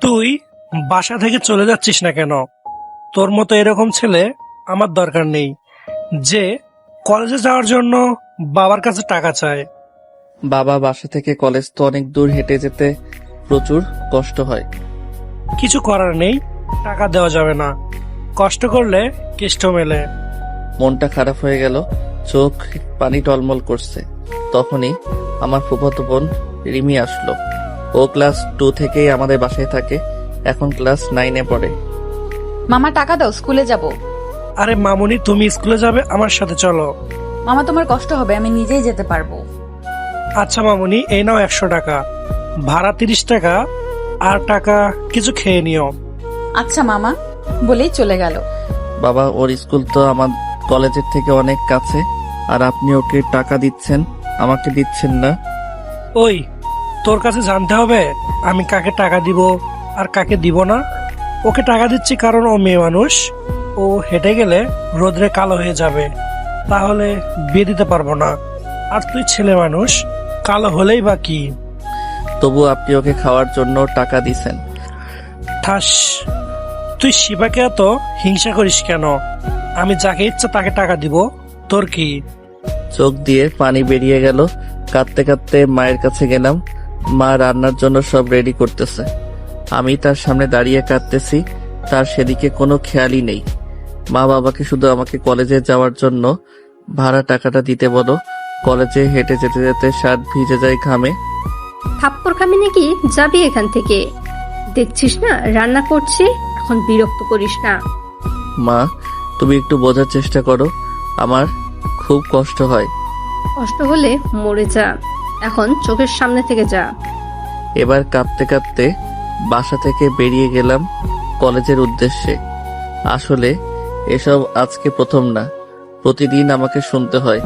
তুই বাসা থেকে চলে যাচ্ছিস না কেন? তোর মতো এরকম ছেলে আমার দরকার নেই, যে কলেজে যাওয়ার জন্য বাবার কাছে টাকা চায়। বাবা বাসা থেকে কলেজ তো অনেক দূর, হেঁটে যেতে প্রচুর কষ্ট হয়। কিছু করার নেই, টাকা দেওয়া যাবে না। কষ্ট করলে কেষ্ট মেলে। মনটা খারাপ হয়ে গেল, চোখ পানি টলমল করছে। তখনই আমার ফুফাতো বোন রিমি আসলো। ও ক্লাস 2 থেকেই আমাদের বাসায় থাকে, এখন ক্লাস 9-এ পড়ে। মামা টাকা দাও, স্কুলে যাব। আরে মামুনি, তুমি স্কুলে যাবে, আমার সাথে চলো। মামা তোমার কষ্ট হবে, আমি নিজেই যেতে পারবো। আচ্ছা মামুনি, এই নাও 100 টাকা, ভাড়া 30 টাকা, আর টাকা কিছু খেয়ে নিও। আচ্ছা মামা, বলেই চলে গেল। বাবা, ওর স্কুল তো আমার কলেজের থেকে অনেক কাছে, আর আপনি ওকে টাকা দিচ্ছেন, আমাকে দিচ্ছেন না। ওই, তোর কাছে জানতে হবে আমি কাকে টাকা দিব আর কাকে দিব না? ওকে টাকা দিচ্ছি কারণ ও মেয়ে মানুষ। ও হেঁটে গেলে রোদ্রে কালো হয়ে যাবে, তাহলে বিয়ে দিতে পারবো না। আর তুই ছেলে মানুষ, কালো হলেই বা কি? তবু আপনি ওকে খাওয়ার জন্য টাকা দিছেন। ঠাস, তুই শিবাকে এত হিংসা করিস কেন? আমি যাকে ইচ্ছা তাকে টাকা দিব, তোর কি? চোখ দিয়ে পানি বেরিয়ে গেল। কাঁদতে কাঁদতে মায়ের কাছে গেলাম। মা রান্নার জন্য সব রেডি করতেছে। আমি তার সামনে দাঁড়িয়ে কাঁদতেছি, তার সেদিকে কোনো খেয়ালই নেই। মা বাবাকে শুধু আমাকে কলেজে যাওয়ার জন্য ভাড়া টাকাটা দিতে বলো। কলেজে হেঁটে যেতে যেতে শার্ট ভিজে যায় ঘামে। থাপ্পড় খাবি নাকি? যাবি এখান থেকে। দেখছিস না রান্না করছি, এখন বিরক্ত করিস না। মা, তুমি একটু বোঝার চেষ্টা করো, আমার খুব কষ্ট হয়। কষ্ট হলে মরে যা, এখন চোখের সামনে থেকে যা। এবার কাঁদতে কাঁদতে বাসা থেকে বেরিয়ে গেলাম কলেজের উদ্দেশ্যে। আসলে এসব আজকে প্রথম না, প্রতিদিন আমাকে শুনতে হয়।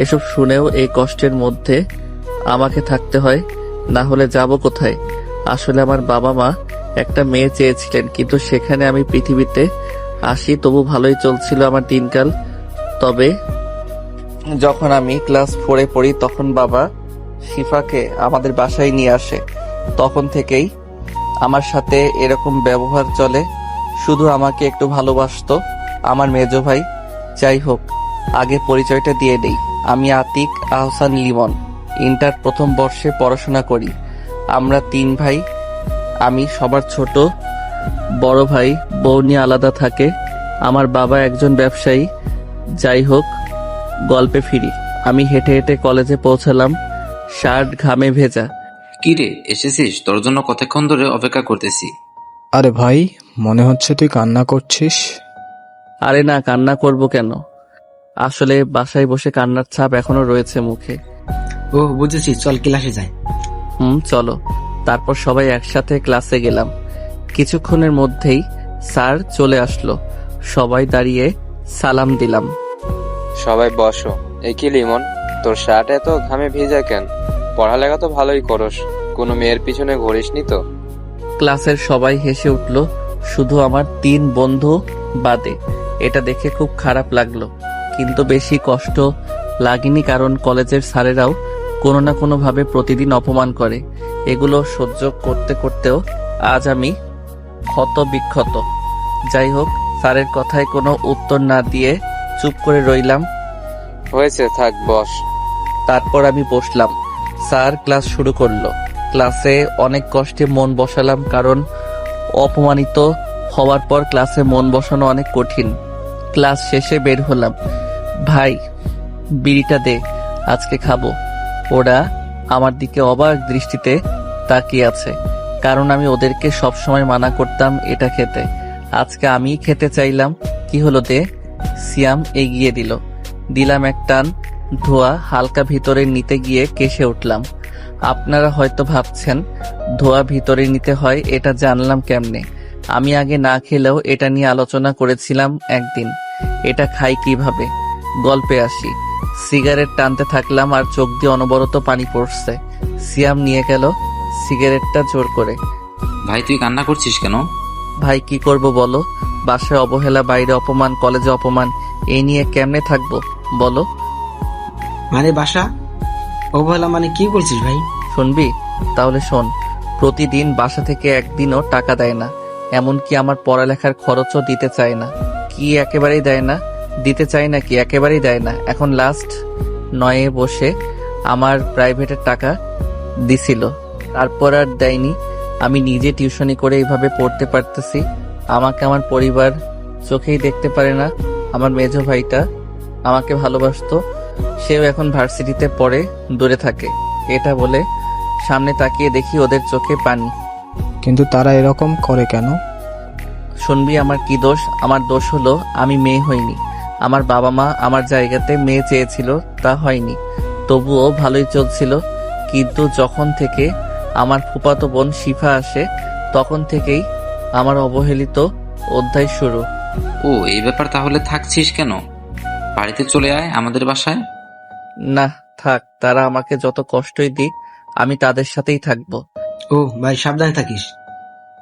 এসব শুনেও এই কষ্টের মধ্যে আমাকে থাকতে হয়, না হলে যাব কোথায়? আসলে আমার বাবা মা একটা মেয়ে চেয়েছিলেন, কিন্তু সেখানে আমি পৃথিবীতে আসি। তবু ভালোই চলছিল আমার দিনকাল। তবে যখন আমি ক্লাস 4-এ পড়ি, তখন বাবা শিফাকে আমাদের বাসায় নিয়ে আসে। তখন থেকেই আমার সাথে এরকম ব্যবহার চলে, শুধু আমাকে একটু ভালোবাসতো আমার মেজো ভাই। যাই হোক, আগে পরিচয়টা দিয়ে দেই। আমি আতিক আহসান লিমন, ইন্টার প্রথম বর্ষে পড়াশোনা করি। আমরা 3 ভাই, আমি সবার ছোট। বড় ভাই বউ নিয়ে আলাদা থাকে। আমার বাবা একজন ব্যবসায়ী। যাই হোক, গল্পে ফিরি। আমি হেঁটে হেঁটে কলেজে পৌঁছালাম, শার্ট ঘামে ভেজা। কিরে, এসেছিস? তোর জন্য কতক্ষণ ধরে অপেক্ষা করতেছি। আরে ভাই, মনে হচ্ছে তুই কান্না করছিস। আরে না, কান্না করব কেন? আসলে বাসায় বসে কান্নার ছাপ এখনো রয়েছে মুখে। ও বুঝেছি, চল ক্লাসে যাই। চলো। তারপর সবাই একসাথে ক্লাসে গেলাম। কিছুক্ষণের মধ্যেই স্যার চলে আসলো। সবাই দাঁড়িয়ে সালাম দিলাম। সবাই বসো। এ কি লিমন, তোর শার্ট এত ঘামে ভিজা কেন? পড়ালেখা তো ভালোই করস, কোনো মেয়ের পিছনে ঘুরিসনি তো? ক্লাসের সবাই হেসে উঠল, শুধু আমার 3 বন্ধু বাদে। এটা দেখে খুব খারাপ লাগলো, কিন্তু বেশি কষ্ট লাগেনি, কারণ কলেজের স্যারেরাও কোনো না কোনো ভাবে প্রতিদিন অপমান করে। এগুলো সহ্য করতে করতেও আজ আমি ক্ষত বিক্ষত। যাই হোক, স্যারের কথায় কোনো উত্তর না দিয়ে চুপ করে রইলাম। হয়েছে, থাক, বস। তারপর আমি বসলাম। স্যার ক্লাস শুরু করলো। ক্লাসে অনেক কষ্টে মন বসালাম, কারণ অপমানিত হওয়ার পর ক্লাসে মন বসানো অনেক কঠিন। ক্লাস শেষে বের হলাম। ভাই, বিড়িটা দে, আজকে খাবো। ওরা আমার দিকে অবাক দৃষ্টিতে তাকিয়ে আছে, কারণ আমি ওদেরকে সবসময় মানা করতাম এটা খেতে। আজকে আমি খেতে চাইলাম। কি হলো, দে। সিয়াম এগিয়ে দিল। দিলাম এক টান। ধোয়া হালকা ভিতরে নিতে গিয়ে কেসে উঠলাম। আপনারা হয়তো ভাবছেন ধোয়া ভিতরে নিতে হয়, এটা জানলাম কেমনে? আমি আগে না খেলেও এটা নিয়ে আলোচনা করেছিলাম একদিন। এটা খাই কিভাবে? গল্পে আসি। সিগারেট টানতে থাকলাম, আর চোখ দিয়ে অনবরত পানি পড়ছে। সিয়াম নিয়ে গেল সিগারেটটা জোর করে। ভাই, তুই কান্না করছিস কেন? ভাই, কি করব বলো? বাসায় অবহেলা, বাইরে অপমান, কলেজে অপমান, এই নিয়ে কেমনে থাকবো বলো? মানে বাসা অবহেলা মানে কি বলছিস ভাই? শুনবি? তাহলে শোন। প্রতিদিন বাসা থেকে একদিনও টাকা দেয় না, এমনকি আমার পড়ালেখার খরচও দিতে চায় না। কি একেবারেই দেয় না? দিতে চায় না কি একেবারেই দেয় না। এখন লাস্ট 9-এ বসে আমার প্রাইভেটের টাকা দিছিল, তারপর আর দেয়নি। আমি নিজে টিউশনি করে এইভাবে পড়তে পারতেছি। আমাকে আমার পরিবার চোখেই দেখতে পারে না। আমার মেজো ভাইটা আমাকে ভালোবাসতো, সেও এখন ভার্সিটিতে পড়ে, দূরে থাকে। এটা বলে সামনে তাকিয়ে দেখি ওদের চোখে পানি। কিন্তু তারা এরকম করে কেন? শুনবি আমার কি দোষ? আমার দোষ হলো আমি মেয়ে হইনি। আমার বাবা মা আমার জায়গাতে মেয়ে চেয়েছিল, তা হয়নি। তবুও ভালোই চলছিল। কিন্তু যখন থেকে আমার ফুফাতো বোন শিফা আসে, তখন থেকেই আমার অবহেলিত অধ্যায় শুরু। ও এই ব্যাপার, তাহলে থাকছিস কেন? বাড়িতে চলে আয় আমাদের বাসায়। না থাক, তারা আমাকে যত কষ্টই দিক আমি তাদের সাথেই থাকবো। ও ভাই, সাবধানে থাকিস।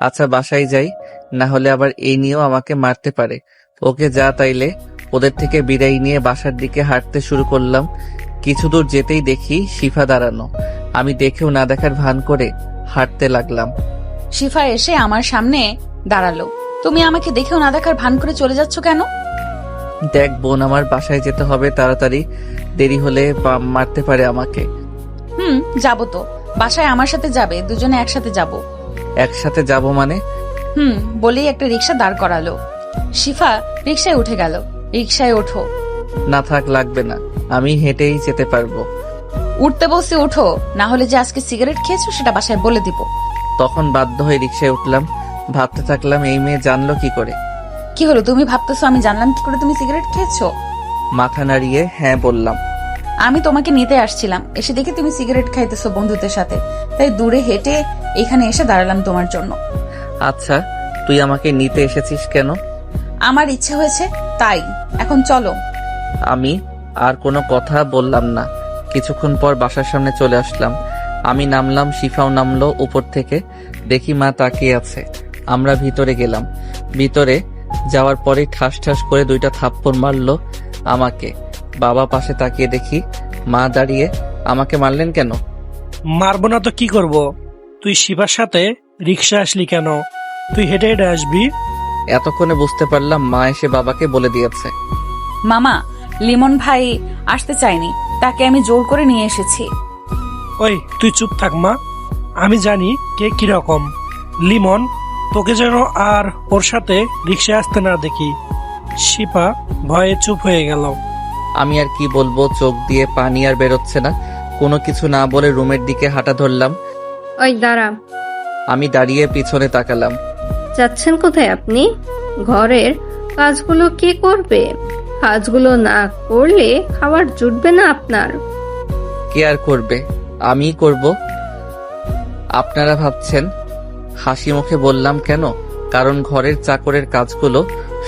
আচ্ছা বাসায় যাই, না হলে আবার এই নিয়েও আমাকে মারতে পারে। ওকে যা তাইলে। ওদের থেকে বিদায় নিয়ে বাসার দিকে হাঁটতে শুরু করলাম। কিছু দূর যেতেই দেখি শিফা দাঁড়ানো। আমি দেখেও না দেখার ভান করে হাঁটতে লাগলাম। শিফা এসে আমার সামনে দাঁড়ালো। তুমি আমাকে দেখেও না দেখার ভান করে চলে যাচ্ছ কেন? দেখ বোন, আমার বাসায় যেতে হবে তাড়াতাড়ি, দেরি হলে মারতে পারে আমাকে। যাবো তো। বাসায় আমার সাথে যাবে, দুজনে একসাথে যাব। একসাথে যাব মানে? বলেই একটা রিক্সা দাঁড় করালো। শিফা রিক্সায় উঠে গেল। রিক্সায় ওঠো। না থাক, লাগবে না, আমি হেঁটেই যেতে পারবো। উঠতে বলছি ওঠো, না হলে যে আজকে সিগারেট খেয়েছো সেটা বাসায় বলে দিব। তখন বাধ্য হয়ে রিক্সায় উঠলাম। ভাবতে থাকলাম এই মেয়ে জানলো কি করে। কি হলো, তুমি ভাবতেছো আমি জানলাম কি করে তুমি সিগারেট খেয়েছো? মাথা নাড়িয়ে হ্যাঁ বললাম। আমি তোমাকে নিতে আসছিলাম, এসে দেখি তুমি সিগারেট খাইতেছো বন্ধুদের সাথে, তাই দূরে হেঁটে এখানে এসে দাঁড়ালাম তোমার জন্য। আচ্ছা তুই আমাকে নিতে এসেছিস কেন? আমার ইচ্ছে হয়েছে তাই। এখন চলো। আমি আর কোনো কথা বললাম না। কিছুক্ষণ পর বাসার সামনে চলে আসলাম। আমি নামলাম, শিফাও নামলো উপর থেকে। দেখি মা তাকিয়ে আছে। আমরা ভিতরে গেলাম। ভিতরে যাওয়ার পরে ঠাস ঠাস করে 2টা থাপ্পড় মারলো আমাকে। বাবা পাশে তাকিয়ে দেখি মা দাঁড়িয়ে। আমাকে মারলেন কেন? মারবো না তো কি করব? তুই শিবার সাথে রিক্সা আসলি কেন? তুই হেঁটে হেঁটে আসবি। এতক্ষণে বুঝতে পারলাম মা এসে বাবাকে বলে দিয়েছে। মামা, লিমন ভাই আসতে চায়নি, তাকে আমি জোর করে নিয়ে এসেছি। ওই তুই চুপ থাক মা, আমি জানি কে কিরকম। লিমন, তোকে যেন আর ওর সাথে রিক্সা আসতে না দেখি। শিপা ভয়ে চুপ হয়ে গেল। আমি আর কি বলবো, চোখ দিয়ে পানি আর বেরোচ্ছে না। কোনো কিছু না বলে রুমের দিকে হাঁটা ধরলাম। ওই দাঁড়া। আমি দাঁড়িয়ে পিছনে তাকালাম। যাচ্ছেন কোথায় আপনি? ঘরের কাজগুলো কে করবে? কাজগুলো না করলে খাবার জুটবে না আপনার। কে আর করবে? আমিই করব। আপনারা ভাবছেন? হাসি মুখে বললাম। কেন? কারণ ঘরের চাকরের কাজগুলো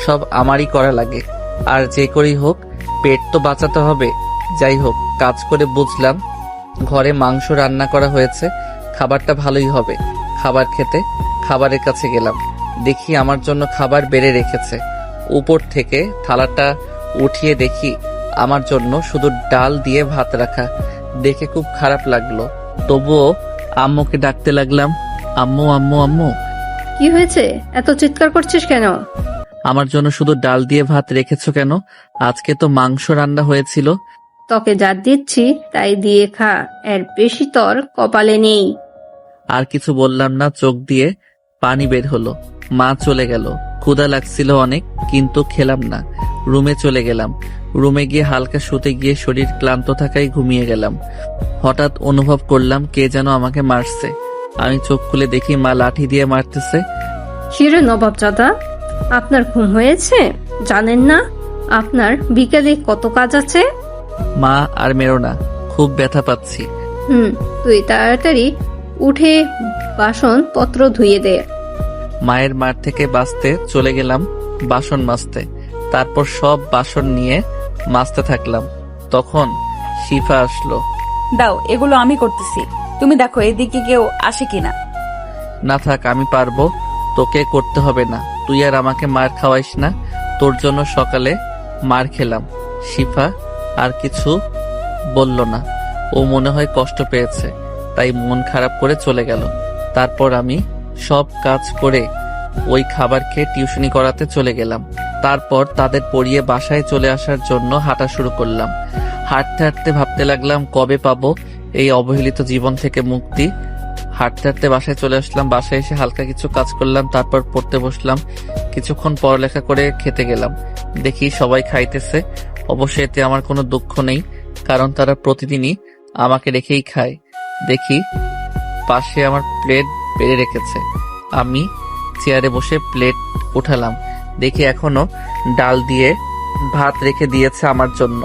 সব আমারই করা লাগে। আর যে করেই হোক পেট তো বাঁচাতে হবে। যাই হোক, কাজ করে বুঝলাম ঘরে মাংস রান্না করা হয়েছে, খাবারটা ভালোই হবে। খাবার খেতে খাবারের কাছে গেলাম। দেখি আমার জন্য খাবার বেড়ে রেখেছে। উপর থেকে থালাটা উঠিয়ে দেখি আমার জন্য শুধু ডাল দিয়ে ভাত রাখা। দেখে খুব খারাপ লাগলো। তবুও আম্মুকে ডাকতে লাগলাম, আম্মু আম্মু আম্মু। কি হয়েছে? এত চিৎকার করছিস কেন? আমার জন্য শুধু ডাল দিয়ে ভাত রেখেছো কেন? আজকে তো মাংস রান্না হয়েছিল। তোকে যা দিচ্ছি তাই দিয়ে খা, এর বেশি তোর কপালে নেই। আর কিছু বললাম না, চোখ দিয়ে পানি বের হলো। মা চলে গেল। ক্ষুধা লাগছিল অনেক, কিন্তু খেলাম না। রুমে চলে গেলাম। রুমে গিয়ে হালকা শুতে গিয়ে শরীর ক্লান্ত থাকায় ঘুমিয়ে গেলাম। হঠাৎ অনুভব করলাম কে যেন আমাকে মারছে। আমি চোখ খুলে দেখি মা লাঠি দিয়ে মারতেছে। কিরে নবাবজাদা, আপনার ঘুম হয়েছে? জানেন না আপনার বিকেলে কত কাজ আছে? মা আর মেরো না, খুব ব্যথা পাচ্ছি। তুই তাড়াতাড়ি উঠে বাসন পত্র ধুয়ে দে। মায়ের মার থেকে বাঁচতে চলে গেলাম বাসন মাজতে। তারপর সব বাসন নিয়ে মাজতে থাকলাম। তখন শিফা আসলো। দাও, এগুলো আমি করতেছি, তুমি দেখো এদিকে কেউ আসে কিনা। না থাক, আমি পারবো, তোকে করতে হবে না। তুই আর আমাকে মার খাওয়াইস না। তোর জন্য সকালে মার খেলাম। শিফা আর কিছু বলল না। ও মনে হয় কষ্ট পেয়েছে, তাই মন খারাপ করে চলে গেল। তারপর আমি সব কাজ করে ওই খাবার খেয়ে টিউশনি করাতে চলে গেলাম। তারপর তাদের পড়িয়ে বাসায় চলে আসার জন্য হাঁটা শুরু করলাম। হাঁটতে হাঁটতে ভাবতে লাগলাম কবে পাবো এই অবহেলিত জীবন থেকে মুক্তি। হাঁটতে হাঁটতে বাসায় চলে আসলাম। বাসায় এসে হালকা কিছু কাজ করলাম, তারপর পড়তে বসলাম। কিছুক্ষণ পড়ালেখা করে খেতে গেলাম। দেখি সবাই খাইতেছে। অবশ্য এতে আমার কোনো দুঃখ নেই, কারণ তারা প্রতিদিনই আমাকে রেখেই খায়। দেখি পাশে আমার প্লেট বেড়ে রেখেছে। আমি চেয়ারে বসে প্লেট উঠালাম। দেখি এখনো ডাল দিয়ে ভাত রেখে দিয়েছে আমার জন্য।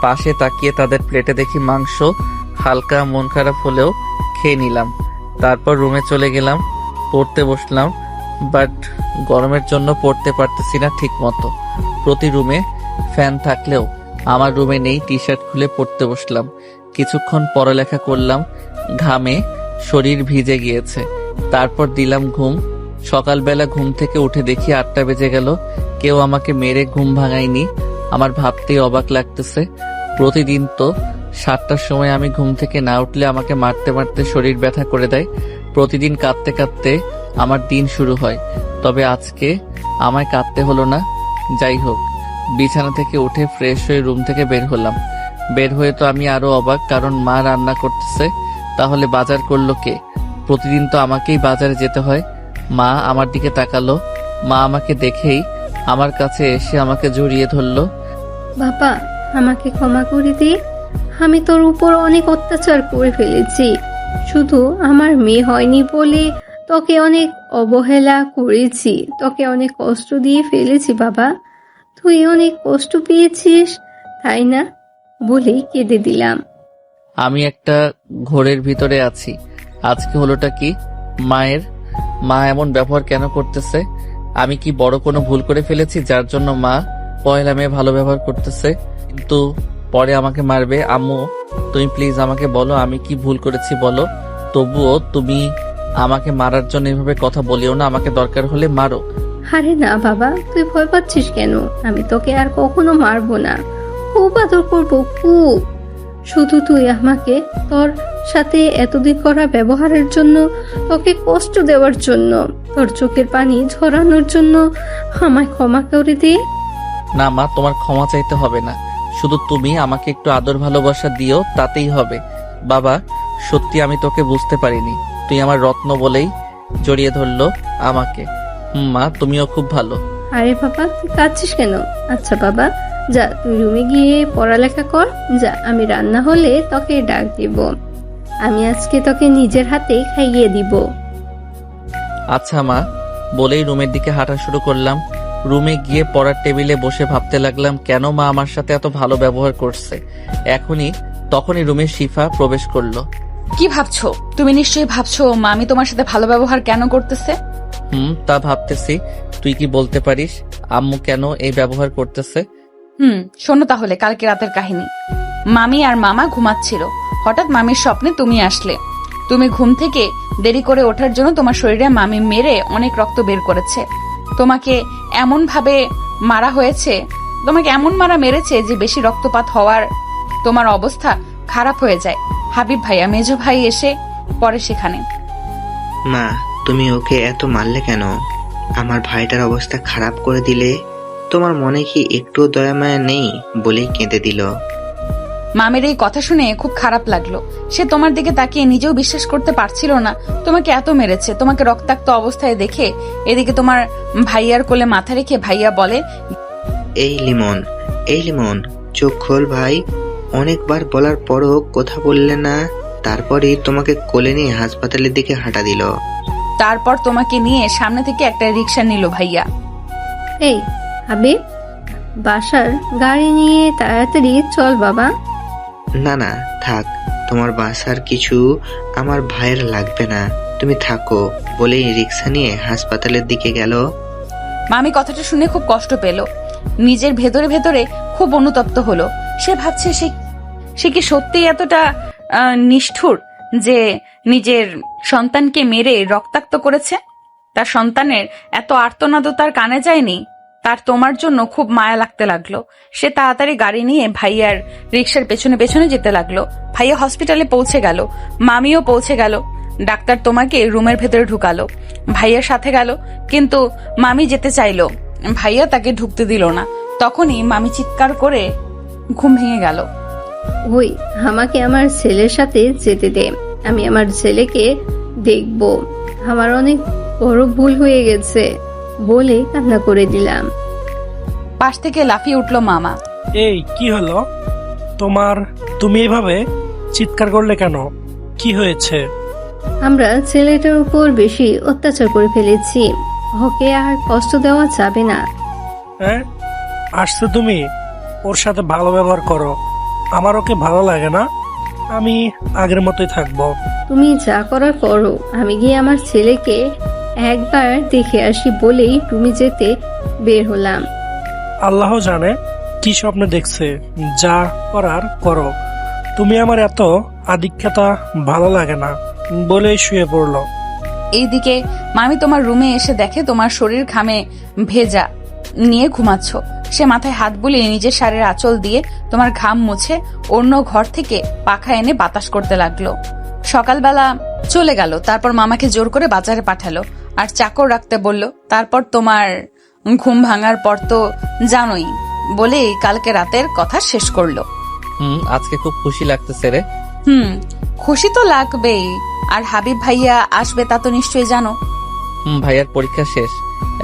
পাশে তাকিয়ে তাদের প্লেটে দেখি মাংস। হালকা মন খারাপ হলেও খেয়ে নিলাম। তারপর রুমে চলে গেলাম, পড়তে বসলাম। বাট গরমের জন্য পড়তে পারতেছি না ঠিক মতো। প্রতি রুমে ফ্যান থাকলেও আমার রুমে নেই। টি শার্ট খুলে পড়তে বসলাম। কিছুক্ষণ পড়ালেখা করলাম। ঘামে শরীর ভিজে গিয়েছে। তারপর দিলাম ঘুম। সকালবেলা ঘুম থেকে উঠে দেখি 8টা বেজে গেল। কেউ আমাকে মেরে ঘুম ভাঙায়নি। আমার ভাবতেই অবাক লাগতেছে। প্রতিদিন তো 7টার সময় আমি ঘুম থেকে না উঠলে আমাকে মারতে মারতে শরীর ব্যথা করে দেয়। প্রতিদিন কাঁদতে কাঁদতে আমার দিন শুরু হয়। তবে আজকে আমায় কাঁদতে হলো না। যাই হোক, বিছানা থেকে উঠে ফ্রেশ হয়ে রুম থেকে বের হলাম। বের হয়ে তো আমি আরো অবাক, কারণ মা রান্না করতেছে। তাহলে বাজার করলো কে? প্রতিদিন তো আমাকেই বাজারে যেতে হয়। মা আমার দিকে তাকালো। মা আমাকে দেখেই আমার কাছে এসে আমাকে জড়িয়ে ধরলো। বাবা, আমাকে ক্ষমা করে দে। আমি তোর উপর অনেক অত্যাচার করে ফেলেছি। শুধু আমার মেয়ে হয়নি বলে তোকে অনেক অবহেলা করেছি, তোকে অনেক কষ্ট দিয়ে ফেলেছি বাবা। তুই অনেক কষ্ট পেয়েছিস, তাই না? বলেই কেঁদে দিলাম। আমি একটা ঘোরের ভিতরে আছি। আজকে হলোটা কি? মা এমন ব্যবহার কেন করতেছে? আমি কি বড় কোনো ভুল করে ফেলেছি যার জন্য মা পয়লা মেয়ে ভালো ব্যবহার করতেছে, কিন্তু পরে আমাকে মারবে? আম্মু, তুমি প্লিজ আমাকে বলো আমি কি ভুল করেছি বলো। তবুও তুমি আমাকে মারার জন্য এভাবে কথা বলিও না। আমাকে দরকার হলে মারো। আরে না বাবা, তুই ভয় পাচ্ছিস কেন? আমি তোকে আর কখনো মারবো না, খুব আদর করবো, খুব। শুধু তুই আমাকে তোর সাথে এতদিন করা ব্যবহারের জন্য, তোকে কষ্ট দেওয়ার জন্য, তোর চোখের পানি ঝরানোর জন্য আমায় ক্ষমা করে দে। না মা, তোমার ক্ষমা চাইতে হবে না। শুধু তুমি আমাকে একটু আদর ভালোবাসা দিও, তাতেই হবে। বাবা, সত্যি আমি তোকে বুঝতে পারিনি। তুই আমার রত্ন বলেই জড়িয়ে ধরলো আমাকে। মা, তুমিও খুব ভালো। আরে বাবা, তুই কাঁদছিস কেন? আচ্ছা বাবা, যা তুই রুমে গিয়ে পড়ালেখা কর। যা, আমি রান্না হলে তোকে ডাক দিব। আমি আজকে তোকে নিজের হাতে খাইয়ে দিব। আচ্ছা মা, বলেই রুমের দিকে হাঁটা শুরু করলাম। রুমে গিয়ে পড়ার টেবিলে বসে ভাবতে লাগলাম কেন মা আমার সাথে এত ভালো ব্যবহার করছে। তখনই রুমে শিফা প্রবেশ করলো। কি ভাবছো? তুমি নিশ্চয়ই ভাবছো মামি তোমার সাথে ভালো ব্যবহার কেন করতেছে। তা ভাবতেছি। তুই কি বলতে পারিস আম্মু কেন এই ব্যবহার করতেছে? শোনো তাহলে কালকে রাতের কাহিনী। মামি আর মামা ঘুমাচ্ছিল। হঠাৎ মামির স্বপ্নে তুমি আসলে। তুমি ঘুম থেকে দেরি করে ওঠার জন্য তোমার শরীরে মামি মেরে অনেক রক্ত বের করেছে। তোমাকে এমন ভাবে মারা হয়েছে, তোমাকে এমন মারা মেরেছে যে বেশি রক্তপাত হওয়ার তোমার অবস্থা খারাপ হয়ে যায়। হাবিব ভাইয়া, মেজো ভাই এসে পরে সেখানে। মা, তুমি ওকে এত মারলে কেন? আমার ভাইটার অবস্থা খারাপ করে দিলে। তোমার মনে কি একটু দয়া মায়া নেই? বলেই কেঁদে দিল। মামের এই কথা শুনে খুব খারাপ লাগলো। সে তোমার দিকে তাকিয়ে নিজেও বিশ্বাস করতে পারছিল না তোমাকে এত মেরেছে। তোমাকে রক্তাক্ত অবস্থায় দেখে এদিকে তোমার ভাইয়ার কোলে মাথা রেখে ভাইয়া বলে, এই লিমন, চোখ খোল ভাই। অনেকবার বলার পরও কথা বললে না। তারপরে তোমাকে কোলে নিয়ে হাসপাতালের দিকে হাঁটা দিল। তারপর তোমাকে নিয়ে সামনে থেকে একটা রিক্সা নিল ভাইয়া। এই হাবিব, বাসার গাড়ি নিয়ে তাড়াতাড়ি চল বাবা। না থাক, তোমার বাসার কিছু আমার ভাইয়ের লাগবে না, তুমি থাকো। বলেই রিক্সা নিয়ে হাসপাতালের দিকে গেল। মামি কথাটা শুনে খুব কষ্ট পেল। নিজের ভেতরে ভেতরে খুব অনুতপ্ত হলো। সে ভাবছে সে কি সত্যি এতটা নিষ্ঠুর যে নিজের সন্তানকে মেরে রক্তাক্ত করেছে? তার সন্তানের এত আর্তনাদ তার কানে যায়নি। তার তোমার জন্য খুব মায়া লাগতে লাগলো। সে তাড়াতাড়ি গাড়ি নিয়ে ভাইয়ার রিক্সার পেছনে পেছনে যেতে লাগলো। ভাইয়া হসপিটালে পৌঁছে গেল, মামিও পৌঁছে গেল। ডাক্তার তোমাকে রুমের ভেতরে ঢুকালো, ভাইয়ার সাথে গেল, কিন্তু মামি যেতে চাইলো, ভাইয়া তাকে ঢুকতে দিল না। তখনই মামি চিৎকার করে ঘুম ভেঙে গেল। ওই, আমাকে আমার ছেলের সাথে যেতে দে, আমি আমার ছেলেকে দেখব। আমার অনেক বড় ভুল হয়ে গেছে বলে কান্না করে দিলাম। পাশ থেকে লাফিয়ে উঠল মামা। এই কি হলো তুমি এভাবে চিৎকার করলে কেন? কি হয়েছে? আমরা ছেলেটার উপর বেশি অত্যাচার করে ফেলেছি, ওকে আর কষ্ট দেওয়া যাবে না। হ্যাঁ, আসছে তুমি ওর সাথে ভালো ব্যবহার করো। আমার ওকে ভালো লাগে না, আমি আগের মতোই থাকবো। তুমি যা করার করো, আমি গিয়ে আমার ছেলেকে একবার দেখে আসি বলেই তুমি যেতে বের হলাম। আল্লাহ জানে কি স্বপ্ন দেখছে, যা করার করো। তুমি আমার এত আধিক্যতা ভালো লাগে না বলেই শুয়ে পড়লো। এইদিকে মামি তোমার রুমে এসে দেখে তোমার শরীর ঘামে ভেজা, নিয়ে ঘুমাচ্ছ। সে মাথায় হাত বুলিয়ে নিজের শাড়ির আঁচল দিয়ে তোমার ঘাম মুছে অন্য ঘর থেকে পাখা এনে বাতাস করতে লাগলো। সকালবেলা চলে গেল, তারপর মামাকে জোর করে বাজারে পাঠালো আর চাকর রাখতে বলল। তারপর তোমার ঘুম ভাঙার পর তো জানোই বলেই কালকে রাতের কথা শেষ করলো। আজকে খুব খুশি লাগতেছে রে। খুশি তো লাগবেই, আর হাবিব ভাইয়া আসবে তা তো নিশ্চয়ই জানো। ভাইয়ার পরীক্ষা শেষ,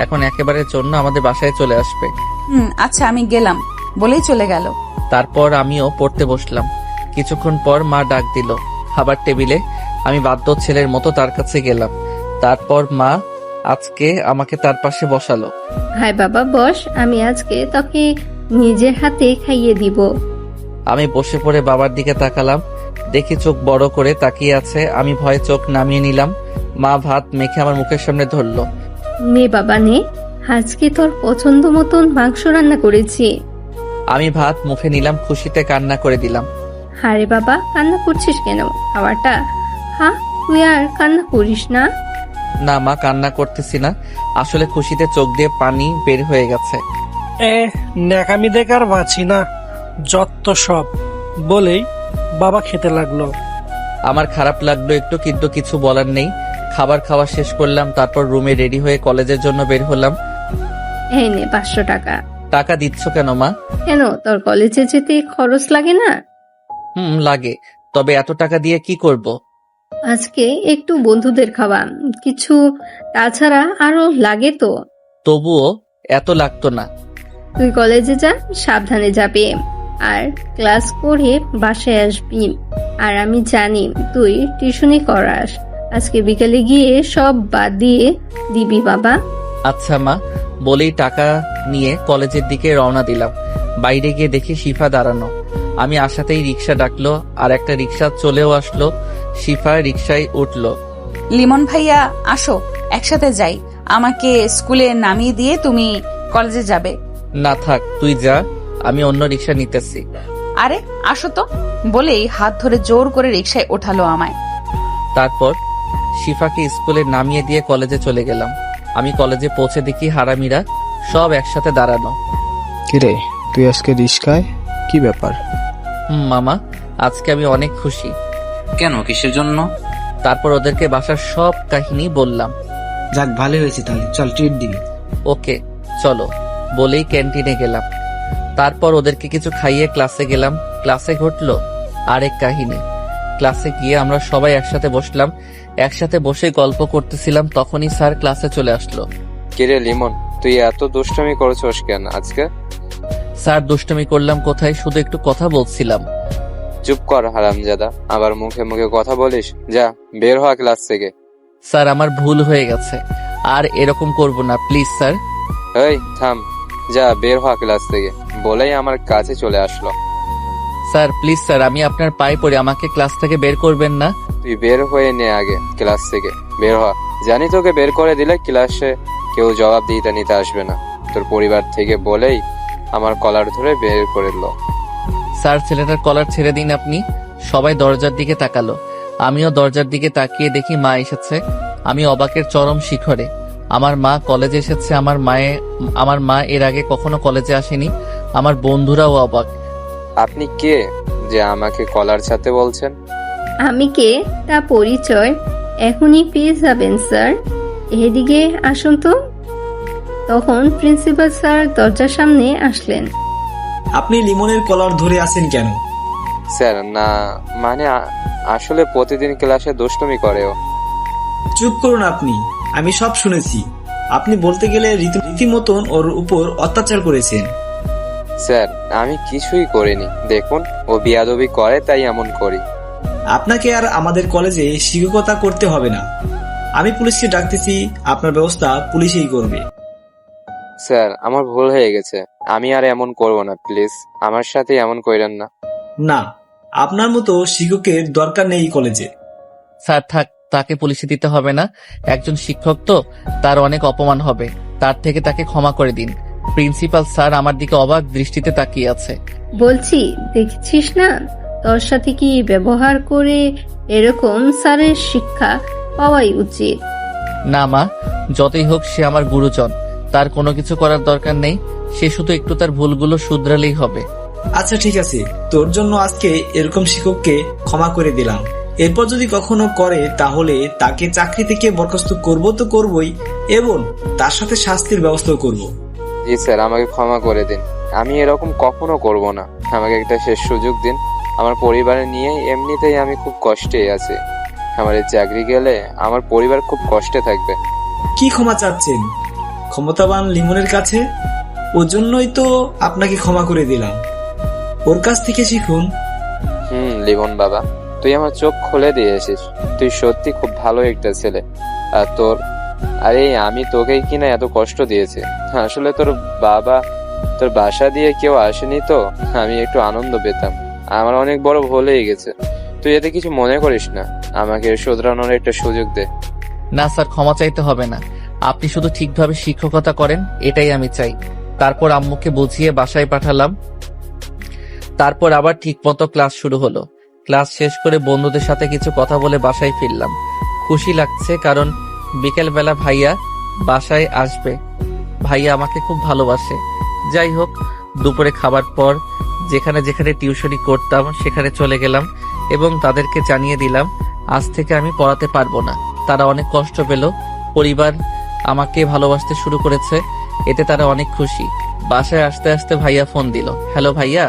এখন একেবারে জন্য আমাদের বাসায় চলে আসবে। আচ্ছা আমি গেলাম বলেই চলে গেল। তারপর আমিও পড়তে বসলাম। কিছুক্ষণ পর মা ডাক দিল খাবার টেবিলে। আমি বাধ্য ছেলের মতো তার কাছে গেলাম। তারপর মা আজকে আমাকে তার পাশে বসালো। হাই বাবা বস, আমি আজকে তোকে নিজের হাতে খাইয়ে দিব। আমি বসে পড়ে বাবার দিকে তাকালাম, দেখি চোখ বড় করে তাকিয়ে আছে। আমি ভয়ে চোখ নামিয়ে নিলাম। মা ভাত মেখে আমার মুখের সামনে ধরলো। নে বাবা নে, আজকে তোর পছন্দ মতন মাংস রান্না করেছি। আমি ভাত মুখে নিলাম, খুশিতে কান্না করে দিলাম। আরে বাবা, কান্না করছিস কেন? খাবারটা হ্যাঁ, তুই আর কান্না করিস না। না মা, কান্না করতেছি না, আসলে খুশিতে চোখ দিয়ে পানি বের হয়ে গেছে। ন্যাকামি দেখার বাঁচি না, যত সব বলেই বাবা খেতে লাগলো। আমার খারাপ লাগলো একটু, কিন্তু কিছু বলার নেই। খাবার খাওয়া শেষ করলাম, তারপর রুমে রেডি হয়ে কলেজের জন্য বের হলাম। এই নে 500 টাকা। টাকা দিচ্ছ কেন মা? কেন, তোর কলেজে যেতে খরচ লাগে না? লাগে, তবে এত টাকা দিয়ে কি করব? আজকে একটু বন্ধুদের খাওয়া কিছু, তাছাড়া আরো লাগে তো। তবুও এত লাগতো না। তুই কলেজে যা, সাবধানে যাবি আর ক্লাস করে বাসায় আসবি। আর আমি জানি তুই টিউশনি করাস, আজকে বিকেলে গিয়ে সব বাদ দিয়ে দিবি বাবা। আচ্ছা মা, বলেই টাকা নিয়ে কলেজের দিকে রওনা দিলাম। বাইরে গিয়ে দেখি শিফা দাঁড়ানো। আমি আসাতেই রিক্সা ডাকলো, আর একটা রিক্সা চলেও আসলো। শিফা রিক্সায় উঠলো। লিমন ভাইয়া আসো, একসাথে যাই, আমাকে স্কুলে নামিয়ে দিয়ে তুমি কলেজে যাবে। না থাক, তুই যা, আমি অন্য রিক্সা নিতেছি। আরে আসো তো বলেই হাত ধরে জোর করে রিক্সায় ওঠালো আমায়। তারপর শিফাকে স্কুলে নামিয়ে দিয়ে কলেজে চলে গেলাম। আমি কলেজে পৌঁছে দেখি হারামিরা সব একসাথে দাঁড়ানো। কিরে, তুই আজকে রিস্কায়? কি ব্যাপার? মামা, আজকে আমি অনেক খুশি। কেন, কিসের জন্য? তারপর ওদেরকে বাসার সব কাহিনী বললাম। যাক, ভালো হয়েছে, তাহলে চল ট্রিট দিবি। ওকে চলো বলেই ক্যান্টিনে গেলাম। তারপর ওদেরকে কিছু খাইয়ে ক্লাসে গেলাম। ক্লাসে ঘটলো আরেক কাহিনী। ক্লাসে গিয়ে আমরা সবাই একসাথে বসলাম। একসাথে বসে গল্প করতেছিলাম, তখনই স্যার ক্লাসে চলে আসলো। কিরে লিমন, তুই এত দুষ্টুমি করেছিস কেন আজকে? স্যার, দুষ্টুমি করলাম কোথায়, শুধু একটু কথা বলছিলাম। চুপ কর হারামজাদা, আবার মুখে মুখে কথা বলিস। যা বের হ ক্লাস থেকে। স্যার, আমার ভুল হয়ে গেছে, আর এরকম করব না, প্লিজ স্যার। এই থাম, যা বের হ ক্লাস থেকে বলেই আমার কাছে চলে আসলো। স্যার প্লিজ স্যার, আমি আপনার পায়ে পড়ে, আমাকে ক্লাস থেকে বের করবেন না। তুই বের হয়ে নে আগে, ক্লাস থেকে বের হ। জানি তোকে বের করে দিলে ক্লাসে কেউ জবাব দিতে নিতে আসবে না। তোর পরিবার থেকে বলেই আমার কলার ধরে বের করে দিল। স্যার, ছেলেটার কলার ছেড়ে দিন আপনি। সবাই দরজার দিকে তাকালো। আমিও দরজার দিকে তাকিয়ে দেখি মা এসেছে। আমি অবাকের চরম শিখরে। আমার মা কলেজে এসেছে। আমার মা এর আগে কখনো কলেজে আসেনি। আমার বন্ধুরাও অবাক। আপনি কে যে আমাকে কলার ছাড়তে বলছেন? আমি কে তা পরিচয় এখনই পেয়ে যাবেন স্যার। এদিকে আসুন তো। তখন প্রিন্সিপাল স্যার দরজার সামনে আসলেন। আপনি লিমনের কলার ধরে আছেন কেন? স্যার না, মানে আসলে প্রতিদিন ক্লাসে দুষ্টুমি করে ও। চুপ করুন আপনি, আমি সব শুনেছি। আপনি বলতে গেলে রীতিমতন ওর উপর অত্যাচার করেছেন। স্যার আমি কিছুই করিনি, দেখুন ও বিয়াদবি করে তাই এমন করি। আপনাকে আর আমাদের কলেজে শিক্ষকতা করতে হবে না। আমি পুলিশকে ডাকতেছি, আপনার ব্যবস্থা পুলিশেই করবে। স্যার আমার ভুল হয়ে গেছে, আমি আর এমন করব না, প্লিজ আমার সাথে এমন কইরেন না। না, আপনার মতো শিক্ষকের দরকার নেই কলেজে। স্যার থাক, তাকে পুলিশে দিতে হবে না। একজন শিক্ষক তো, তার অনেক অপমান হবে। তার থেকে তাকে ক্ষমা করে দিন। প্রিন্সিপাল স্যার আমার দিকে অবাক দৃষ্টিতে তাকিয়ে আছে। বলছি, দেখছিস না তোর সাথে কি ব্যবহার করে? এরকম স্যারের শিক্ষা পাওয়াই উচিত। না মা, যতই হোক সে আমার গুরুজন, তার কোনো কিছু করার দরকার নেই। সে শুধু একটু তার ভুলগুলো শুধরালেই হবে। আচ্ছা ঠিক আছে, তোর জন্য আজকে এরকম শিক্ষককে ক্ষমা করে দিলাম। এরপর যদি কখনো করে তাহলে তাকে চাকরি থেকে বরখাস্ত করব তো করবই, এবং তার সাথে শাস্তির ব্যবস্থাও করব। জি স্যার, আমাকে ক্ষমা করে দিন, আমি এরকম কখনো করব না। আমাকে একটা শেষ সুযোগ দিন। আমার পরিবারে নিয়ে এমনিতেই আমি খুব কষ্টে আছি। আমার এই চাকরি গেলে আমার পরিবার খুব কষ্টে থাকবে। কি ক্ষমা চাচ্ছেন ক্ষমতাবান লিমনের কাছে? ওর জন্যই তো আপনাকে ক্ষমা করে দিলাম। ওর কাছ থেকে শিখুন। লিমন বাবা, তুই আমার চোখ খুলে দিয়েছিস। তুই সত্যি খুব ভালো একটা ছেলে। আর আরে আমি তোকেই কিনা এত কষ্ট দিয়েছি। আসলে তোর বাসা দিয়ে কেউ আসেনি তো আমি একটু আনন্দ পেতাম। আমার অনেক বড় ভুল হয়ে গেছে, তুই এতে কিছু মনে করিস না। আমাকে শোধরানোর একটা সুযোগ দে। না স্যার, ক্ষমা চাইতে হবে না। আপনি শুধু ঠিকভাবে শিক্ষকতা করেন, এটাই আমি চাই। তারপর আম্মুকে বুঝিয়ে বাসায় পাঠালাম। তারপর আবার ঠিকমতো ক্লাস শুরু হলো। ক্লাস শেষ করে বন্ধুদের সাথে কিছু কথা বলে বাসায় ফিরলাম। খুশি লাগছে, কারণ বিকেলবেলা ভাইয়া বাসায় আসবে। ভাইয়া আমাকে খুব ভালোবাসে। যাই হোক, দুপুরে খাবার পর যেখানে যেখানে টিউশনি করতাম সেখানে চলে গেলাম এবং তাদেরকে জানিয়ে দিলাম আজ থেকে আমি পড়াতে পারবো না। তারা অনেক কষ্ট পেল। পরিবার আমাকে ভালোবাসতে শুরু করেছে, এতে তারা অনেক খুশি। বাসায় আসতে আসতে ভাইয়া ফোন দিল। হ্যালো ভাইয়া।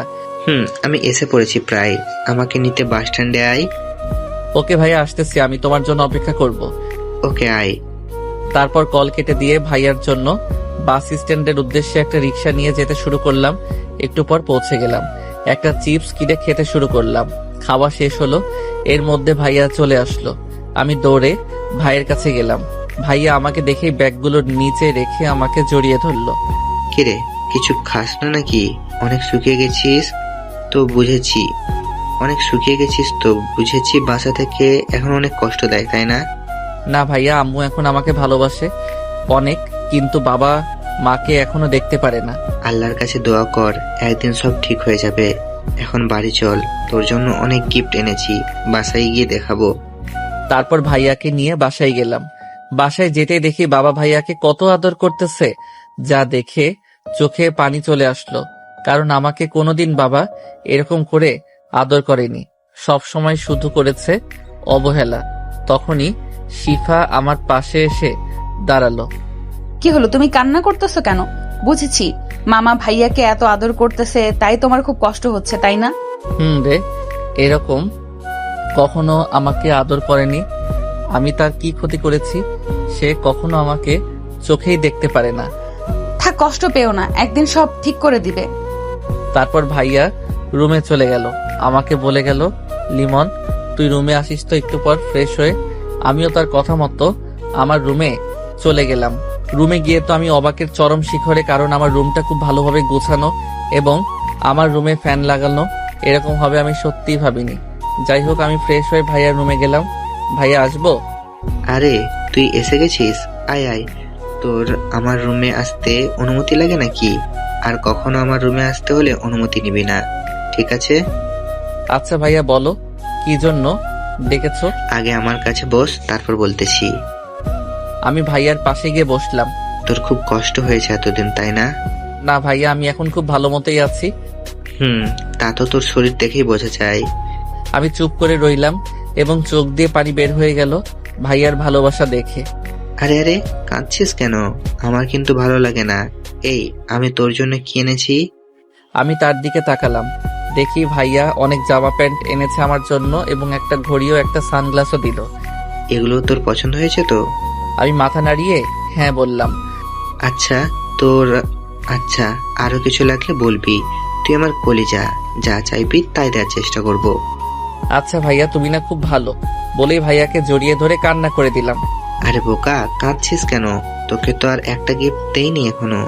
আমি এসে পড়েছি প্রায়। আমাকে নিতে বাস স্ট্যান্ডে আয়। ওকে ভাইয়া, আসতেছি, আমি তোমার জন্য অপেক্ষা করব। ওকে আয়। তারপর কল কেটে দিয়ে ভাইয়ার জন্য বাস স্ট্যান্ডের উদ্দেশ্যে একটা রিক্সা নিয়ে যেতে শুরু করলাম। একটু পর পৌঁছে গেলাম। একটা চিপস কিনে খেতে শুরু করলাম। খাওয়া শেষ হলো, এর মধ্যে ভাইয়া চলে আসলো। আমি দৌড়ে ভাইয়ের কাছে গেলাম। ভাইয়া আমাকে দেখেই ব্যাগগুলোর নিচে রেখে আমাকে জড়িয়ে ধরলো। কিরে, কিছু খাস না নাকি? অনেক শুকিয়ে গেছিস তো বুঝেছি। বাসা থেকে এখন অনেক কষ্ট দেয়, তাই না? না ভাইয়া, আম্মু এখন আমাকে ভালোবাসে অনেক, কিন্তু বাবা মাকে এখনো দেখতে পারে না। আল্লাহর কাছে দোয়া কর, একদিন সব ঠিক হয়ে যাবে। এখন বাড়ি চল, তোর জন্য অনেক গিফট এনেছি, বাসায় গিয়ে দেখাবো। তারপর ভাইয়াকে নিয়ে বাসায় গেলাম। বাসায় যেতে দেখি বাবা ভাইয়াকে কত আদর করতেছে, যা দেখে চোখে পানি চলে আসলো। কারণ আমাকে কোনোদিন বাবা এরকম করে আদর করেনি, সব সময় শুধু করেছে অবহেলা। তখনই শিফা আমার পাশে এসে দাঁড়ালো। কি হলো, তুমি কান্না করতেছো কেন? বুঝেছি, মামা ভাইয়াকে এত আদর করতেছে তাই তোমার খুব কষ্ট হচ্ছে, তাই না? রে, এরকম কখনো আমাকে আদর করেনি। আমি তার কি ক্ষতি করেছি? সে কখনো আমাকে চোখেই দেখতে পারে না। থাক, কষ্ট পেও না, একদিন সব ঠিক করে দিবে। তারপর ভাইয়া রুমে চলে গেল। আমাকে বলে গেল, লিমন তুই রুমে আসিস তো একটু পর ফ্রেশ হয়ে। আমিও তার কথা মতো আমার রুমে চলে গেলাম। রুমে গিয়ে তো আমি অবাকের চরম শিখরে, কারণ আমার রুমটা খুব ভালোভাবে গোছানো এবং আমার রুমে ফ্যান লাগানো। এরকম হবে আমি সত্যিই ভাবিনি। যাই হোক, আমি ফ্রেশ হয়ে ভাইয়ার রুমে গেলাম। ভাইয়া আসবো? আরে তুই এসে গেছিস, আয় আয়। তোর আমার রুমে আসতে অনুমতি লাগে নাকি? আর কখনো আমার রুমে আসতে হলে অনুমতি নিবি না, ঠিক আছে? আচ্ছা ভাইয়া, বলো কি জন্য ডেকেছো? আগে আমার কাছে বস, তারপর বলতেছি। আমি ভাইয়ার পাশে গিয়ে বসলাম। তোর খুব কষ্ট হয়েছে এতদিন, তাই না? না ভাইয়া, আমি এখন খুব ভালো মতোই আছি। তা তো তোর শরীর দেখেই বোঝা যায়। আমি চুপ করে রইলাম এবং চোখ দিয়ে পানি বের হয়ে গেল। ভাইয়ার ভালোবাসা দেখে। আরে আরে, কাঁদছিস কেন? আমার কিন্তু ভালো লাগে না। এই, আমি তোর জন্য কি এনেছি? আমি তার দিকে তাকালাম, দেখি ভাইয়া অনেক জামা প্যান্ট এনেছে আমার জন্য এবং একটা ঘড়িও একটা সানগ্লাসও দিল। এগুলো তোর পছন্দ হয়েছে তো? আমি মাথা নাড়িয়ে হ্যাঁ বললাম। আচ্ছা, আচ্ছা, আরো কিছু লাগলে বলবি। তুই আমার কলিজা, যা চাইবি তাই দেওয়ার চেষ্টা করব। আচ্ছা ভাইয়া, তুমি না খুব ভালো, বলেই ভাইয়াকে জড়িয়ে ধরে কান্না করে দিলাম। আরে বোকা, কাঁদছিস কেন? তোকে তো আর একটা গিফট দেইনি এখনো।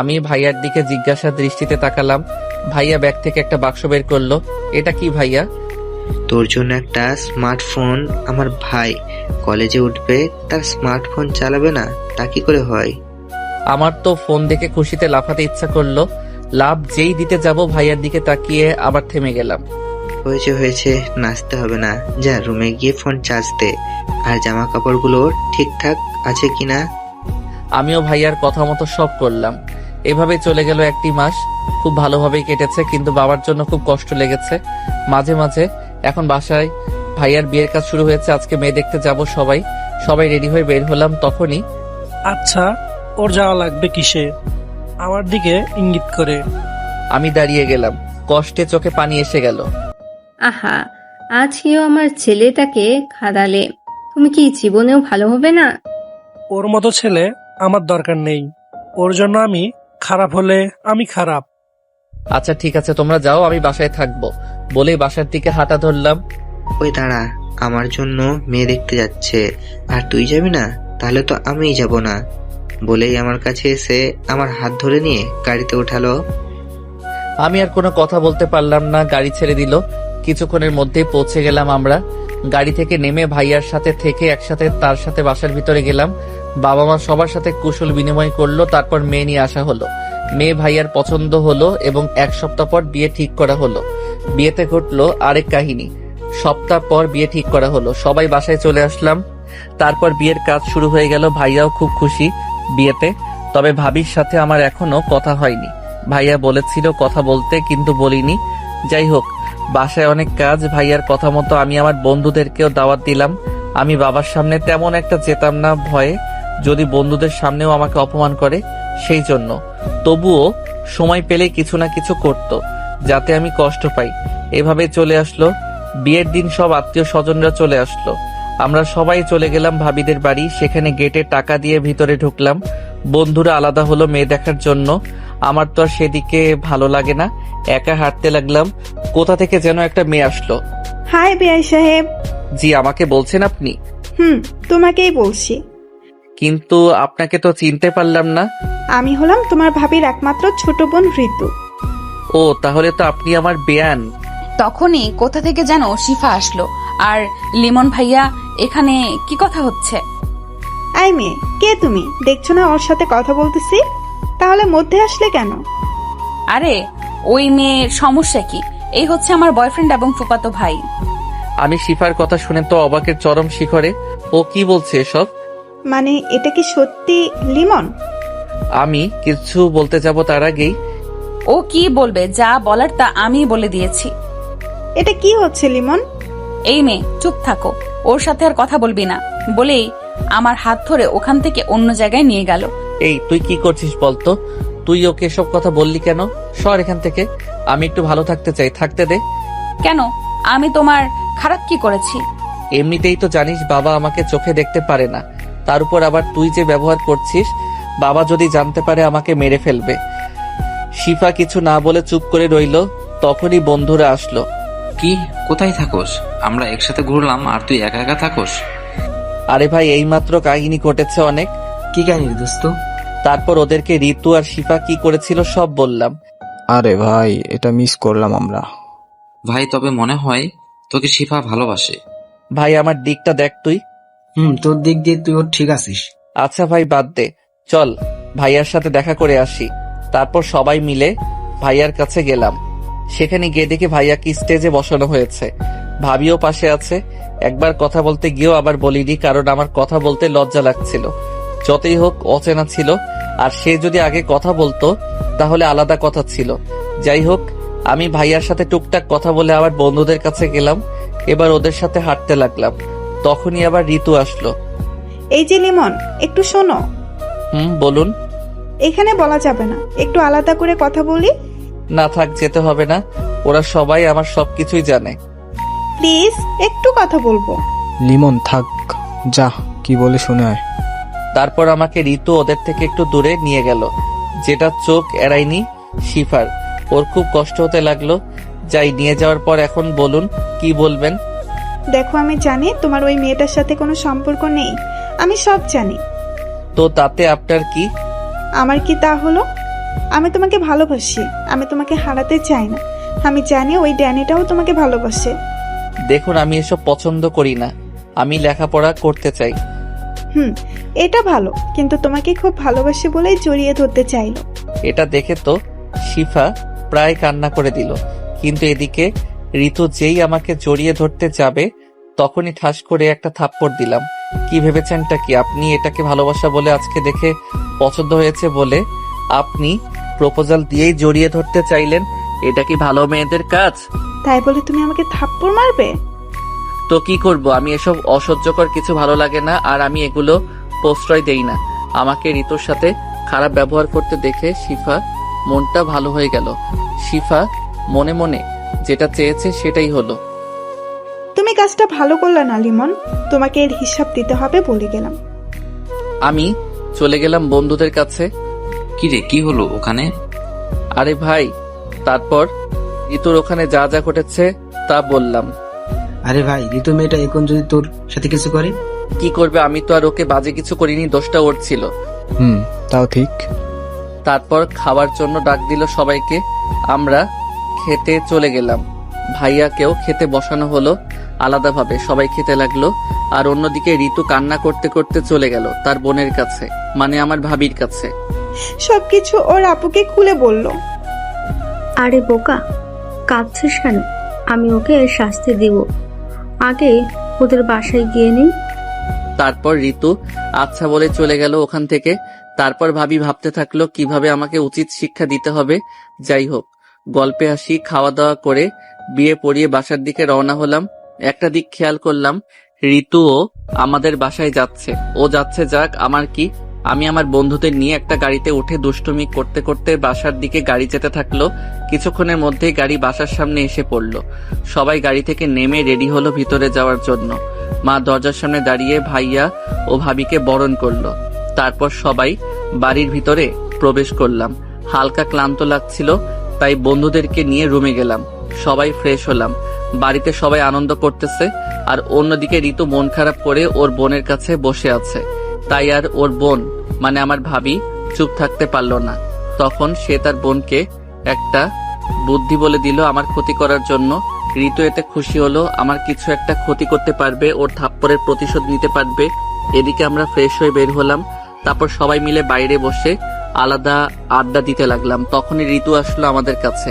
আমি ভাইয়ার দিকে জিজ্ঞাসা দৃষ্টিতে তাকালাম। ভাইয়া ব্যাগ থেকে একটা বাক্স বের করলো। এটা কি ভাইয়া? তোর জন্য একটা স্মার্টফোন। আমার ভাই কলেজে উঠবে, তার স্মার্টফোন চালাবে না, তা কি করে হয়? আমার তো ফোন দেখে খুশিতে লাফাতে ইচ্ছা করলো। লাভ যেই দিতে যাব ভাইয়ার দিকে তাকিয়ে আবার থেমে গেলাম। হয়েছে হয়েছে, নাচতে হবে না। যা রুমে গিয়ে ফোন চার্জ দে। আর জামা কাপড়গুলো ঠিকঠাক আছে কিনা? আমিও ভাইয়ার কথা মতো সব করলাম। এভাবে চলে গেল একটি মাস। খুব ভালোভাবেই কেটেছে, কিন্তু বাবার জন্য খুব কষ্ট লেগেছে মাঝে মাঝে। এখন বাসায় ভাইয়ার বিয়ের কাজ শুরু হয়েছে। আজকে মেয়ে দেখতে যাব সবাই রেডি হয়ে বের হলাম। তখনই আচ্ছা, ওর যাওয়া লাগবে কিসে? আমার দিকে ইঙ্গিত করে। আমি দাঁড়িয়ে গেলাম, কষ্টে চোখে পানি এসে গেল। আহা, আজকেও আমার ছেলেটাকে খাদালে। তুমি কি জীবনেও ভালো হবে না? ওর মতো ছেলে আমার দরকার নেই। ওর জন্য আমি খারাপ হলে আমি খারাপ। আচ্ছা ঠিক আছে, তোমরা যাও, আমি বাসায় থাকবো বলেই বাসার দিকে হাঁটা ধরলাম। ওই দাঁড়া, আমার জন্য মেয়ে দেখতে যাচ্ছে, আর তুই যাবি না? তাহলে তো আমিই যাব না। বলেই আমার কাছে এসে আমার হাত ধরে নিয়ে গাড়িতে উঠালো। আমি আর কোনো কথা বলতে পারলাম না, গাড়ি ছেড়ে দিল। কিছুক্ষণের মধ্যেই পৌঁছে গেলাম আমরা। গাড়ি থেকে নেমে ভাইয়ার সাথে থেকে একসাথে তার সাথে বাসার ভিতরে গেলাম। বাবা মা সবার সাথে কুশল বিনিময় করলো। তারপর মেয়ে নিয়ে আসা হলো। মেয়ে ভাইয়ার পছন্দ হলো এবং 1 সপ্তাহ পর বিয়ে ঠিক করা হলো। বিয়েতে ঘটলো আরেক কাহিনী। সপ্তাহ পর বিয়ে ঠিক করা হলো, সবাই বাসায় চলে আসলাম। তারপর বিয়ের কাজ শুরু হয়ে গেল। ভাইয়াও খুব খুশি বিয়েতে। তবে ভাবির সাথে আমার এখনো কথা হয়নি। ভাইয়া বলেছিল কথা বলতে, কিন্তু বলিনি। যাই হোক, বাসায় অনেক কাজ। ভাইয়ার কথা মতো আমি আমার বন্ধুদেরকেও দাওয়াত দিলাম। আমি বাবার সামনে তেমন একটা যেতাম না, ভয়ে যদি বন্ধুদের সামনেও আমাকে অপমান করে সেই জন্য। তবুও সময় পেলে কিছু না কিছু করত, যাতে আমি কষ্ট পাই। এভাবে চলে আসলো বিয়ের দিন। সব আত্মীয় স্বজনরা চলে আসলো। আমরা সবাই চলে গেলাম ভাবিদের বাড়ি। সেখানে গেটে টাকা দিয়ে ভিতরে ঢুকলাম। বন্ধুরা আলাদা হলো মেয়ে দেখার জন্য। আমার তো আর সেদিকে ভালো লাগে না, একা হাঁটতে লাগলাম। কোথা থেকে যেন একটা মেয়ে আসলো। হাই বিআই সাহেব। জি, আমাকে বলছেন আপনি? তোমাকেই বলছি। কিন্তু আপনাকে তো চিনতে পারলাম না। আমি হলাম তোমার ভাবির একমাত্র ছোট বোন ঋতু। ও, তাহলে তো আপনি আমার বেয়ান। তখনই কোথা থেকে যেন শিফা আসলো। আর লিমন ভাইয়া, এখানে কি কথা হচ্ছে? আই মেয়ে, কে তুমি? দেখছো না ওর সাথে কথা বলতেছি? তাহলে মধ্যে আসলে কেন? আরে ওই মেয়ের সমস্যা কি? এই হচ্ছে আমার বয়ফ্রেন্ড এবং ফুফাতো ভাই। আমি শিফার কথা শুনে তো অবাকের চরম শিখরে। ও কি বলছে এসব? মানে এটা কি সত্যি লিমন? আমি কিছু বলতে যাব তার আগেই ও কি বলবে, যা বলার তা আমি বলে দিয়েছি। এটা কি হচ্ছে লিমন? এই মেয়ে চুপ থাকো, ওর সাথে আর কথা বলবি না বলেই আমার হাত ধরে ওখান থেকে অন্য জায়গায় নিয়ে গেল। এই তুই কি করছিস বলতো? তুই ওকে এসব কথা বললি কেন? সর এখান থেকে, আমি একটু ভালো থাকতে চাই, থাকতে দে। কেন? আমি তোমার খারাপ কি করেছি? এমনিতেই তো জানিস বাবা আমাকে চোখে দেখতে পারে না, তার উপর আবার তুই যে ব্যবহার করছিস, বাবা যদি জানতে পারে আমাকে মেরে ফেলবে। শিফা কিছু না বলে চুপ করে রইল। তখনই বন্ধুরা আসলো। কি, কোথায় থাকোস? আমরা একসাথে ঘুরলাম আর তুই একা একা থাকোস? আরে ভাই, এইমাত্র কাহিনী ঘটেছে অনেক। কি কাহিনী দোস্ত? তারপর ওদেরকে ঋতু আর শিফা কি করেছিল সব বললাম। আরে ভাই, এটা মিস করলাম আমরা। ভাই, তবে মনে হয় তোকে শিফা ভালোবাসে। ভাই আমার দিকটা দেখ তুই। তোর দিক দিয়ে তুই ওর ঠিক আছিস। আচ্ছা ভাই বাদ দে, চল ভাইয়ার সাথে দেখা করে আসি। তারপর সবাই মিলে ভাইয়ার কাছে গেলাম। সেখানে গিয়ে দেখি ভাইয়াকে স্টেজে বসানো হয়েছে, ভাবিও পাশে আছে। একবার কথা বলতে গিয়েও আবার বলিনি, কারণ আমার কথা বলতে লজ্জা লাগছিল। যতই হোক অচেনা ছিল, আর সে যদি আগে কথা বলতো তাহলে আলাদা কথা ছিল। যাই হোক, আমি ভাইয়ার সাথে টুকটাক কথা বলে আবার বন্ধুদের কাছে গেলাম। এবার ওদের সাথে হাঁটতে লাগলাম। তখনই আবার ঋতু আসলো। এই যে লিমন, একটু শোনো। বলুন। এখানে বলা যাবে না, একটু আলাদা করে কথা বলি। না থাক, যেতে হবে না, ওরা সবাই আমার সবকিছুই জানে। প্লিজ একটু কথা বলবো। লিমন থাক, যা কি বলে শুনে আয়। তারপর আমাকে ঋতু ওদের থেকে একটু দূরে নিয়ে গেল, যেটা চোখ এড়ায়নি শিফার। ওর খুব কষ্ট হতে লাগলো। যাই, নিয়ে যাওয়ার পর এখন বলুন কি বলবেন। দেখো, আমি জানি তোমার ওই মেয়েটার সাথে কোনো সম্পর্ক নেই, আমি সব জানি। তো তাতে আপনার কি? আমার কি তা হলো? আমি তোমাকে ভালোবাসি, আমি তোমাকে হারাতে চাই না। আমি জানি ওই ড্যানিটাও তোমাকে ভালোবাসে। দেখুন, আমি এসব পছন্দ করি না, আমি লেখাপড়া করতে চাই। এটা ভালো, কিন্তু তোমাকে খুব ভালোবাসে বলেই জড়িয়ে ধরতে চাইলো। এটা দেখে তো শিফা প্রায় কান্না করে দিল, কিন্তু এদিকে ঋতু যেই আমাকে জড়িয়ে ধরতে যাবে তখনই ঠাস করে একটা থাপ্পড় দিলাম। কি ভেবেছেনটা কি আপনি? এটাকে ভালোবাসা বলে আজকে দেখে পছন্দ হয়েছে বলে আপনি প্রপোজাল দিয়েই জড়িয়ে ধরতে চাইলেন? এটা কি ভালো মেয়েদের কাজ? তাই বলে তুমি আমাকে থাপ্পড় মারবে? তো কি করব, আমি এসব অসহ্যকর কিছু ভালো লাগে না, আর আমি এগুলো প্রশ্রয় দেই না। আমাকে ঋতুর সাথে খারাপ ব্যবহার করতে দেখে শিফা মনটা ভালো হয়ে গেল। শিফা মনে মনে যেটা চেয়েছে সেটাই হলো। তুমি কাজটা ভালো করলে না লিমন, তোমাকে এর হিসাব দিতে হবে বলে গেলাম। আমি চলে গেলাম বন্ধুদের কাছে। কি রে, কি হলো ওখানে? আরে ভাই, তারপর ঋতুর ওখানে যা যা ঘটেছে তা বললাম। আরে ভাই, ঋতু মেয়েটা এখন যদি তোর সাথে কিছু করে? কি করবে, আমি তো আর ওকে বাজে কিছু করিনি, দোষটা ওর ছিল। তাও ঠিক। তারপর খাওয়ার জন্য ডাক দিল সবাইকে, আমরা খেতে চলে গেলাম। ভাইয়াকেও খেতে বসানো হলো আলাদাভাবে, সবাই খেতে লাগলো। আর অন্যদিকে ঋতু কান্না করতে করতে চলে গেল তার বোনের কাছে, মানে আমার ভাবির কাছে। সবকিছু ওর আপুকে খুলে বলল। আরে বোকা, কাঁদছিস কেন? আমি ওকে শাস্তি দিব, আগে ওদের বাসায় গিয়ে নিই। তারপর ঋতু আচ্ছা বলে চলে গেল ওখান থেকে। তারপর ভাবি ভাবতে থাকলো কিভাবে আমাকে উচিত শিক্ষা দিতে হবে। যাই হোক, গল্পে আসি, খাওয়া দাওয়া করে বিয়ে পড়িয়ে বাসার দিকে রওনা হলাম। একটা দিক খেয়াল করলাম, ঋতুও আমাদের বাসায় যাচ্ছে। ও যাচ্ছে যাক, আমার কি? আমি আমার বন্ধুদের নিয়ে একটা গাড়িতে উঠে দুষ্টুমি করতে করতে বাসার দিকে গাড়ি যেতে থাকলো। কিছুক্ষণের মধ্যেই গাড়ি বাসার সামনে এসে পড়লো। সবাই গাড়ি থেকে নেমে রেডি হলো ভিতরে যাওয়ার জন্য। মা দরজার সামনে দাঁড়িয়ে ভাইয়া ও ভাবিকে বরণ করলো। তারপর সবাই বাড়ির ভিতরে প্রবেশ করলাম। হালকা ক্লান্ত লাগছিল, তাই বন্ধুদেরকে নিয়ে রুমে গেলাম। সবাই ফ্রেশ হলাম। বাড়িতে সবাই আনন্দ করতেছে, আর অন্যদিকে ঋতু মন খারাপ করে ওর বোনের কাছে বসে আছে। তাই আর ওর বোন মানে আমার ভাবি চুপ থাকতে পারলো না। তখন সে তার বোনকে একটা বুদ্ধি বলে দিল আমার ক্ষতি করার জন্য। ঋতু এতে খুশি হলো, আমার কিছু একটা ক্ষতি করতে পারবে, ওর থাপ্পড়ের প্রতিশোধ নিতে পারবে। এদিকে আমরা ফ্রেশ হয়ে বের হলাম। তারপর সবাই মিলে বাইরে বসে আলাদা আড্ডা দিতে লাগলাম। তখনই ঋতু আসলো আমাদের কাছে।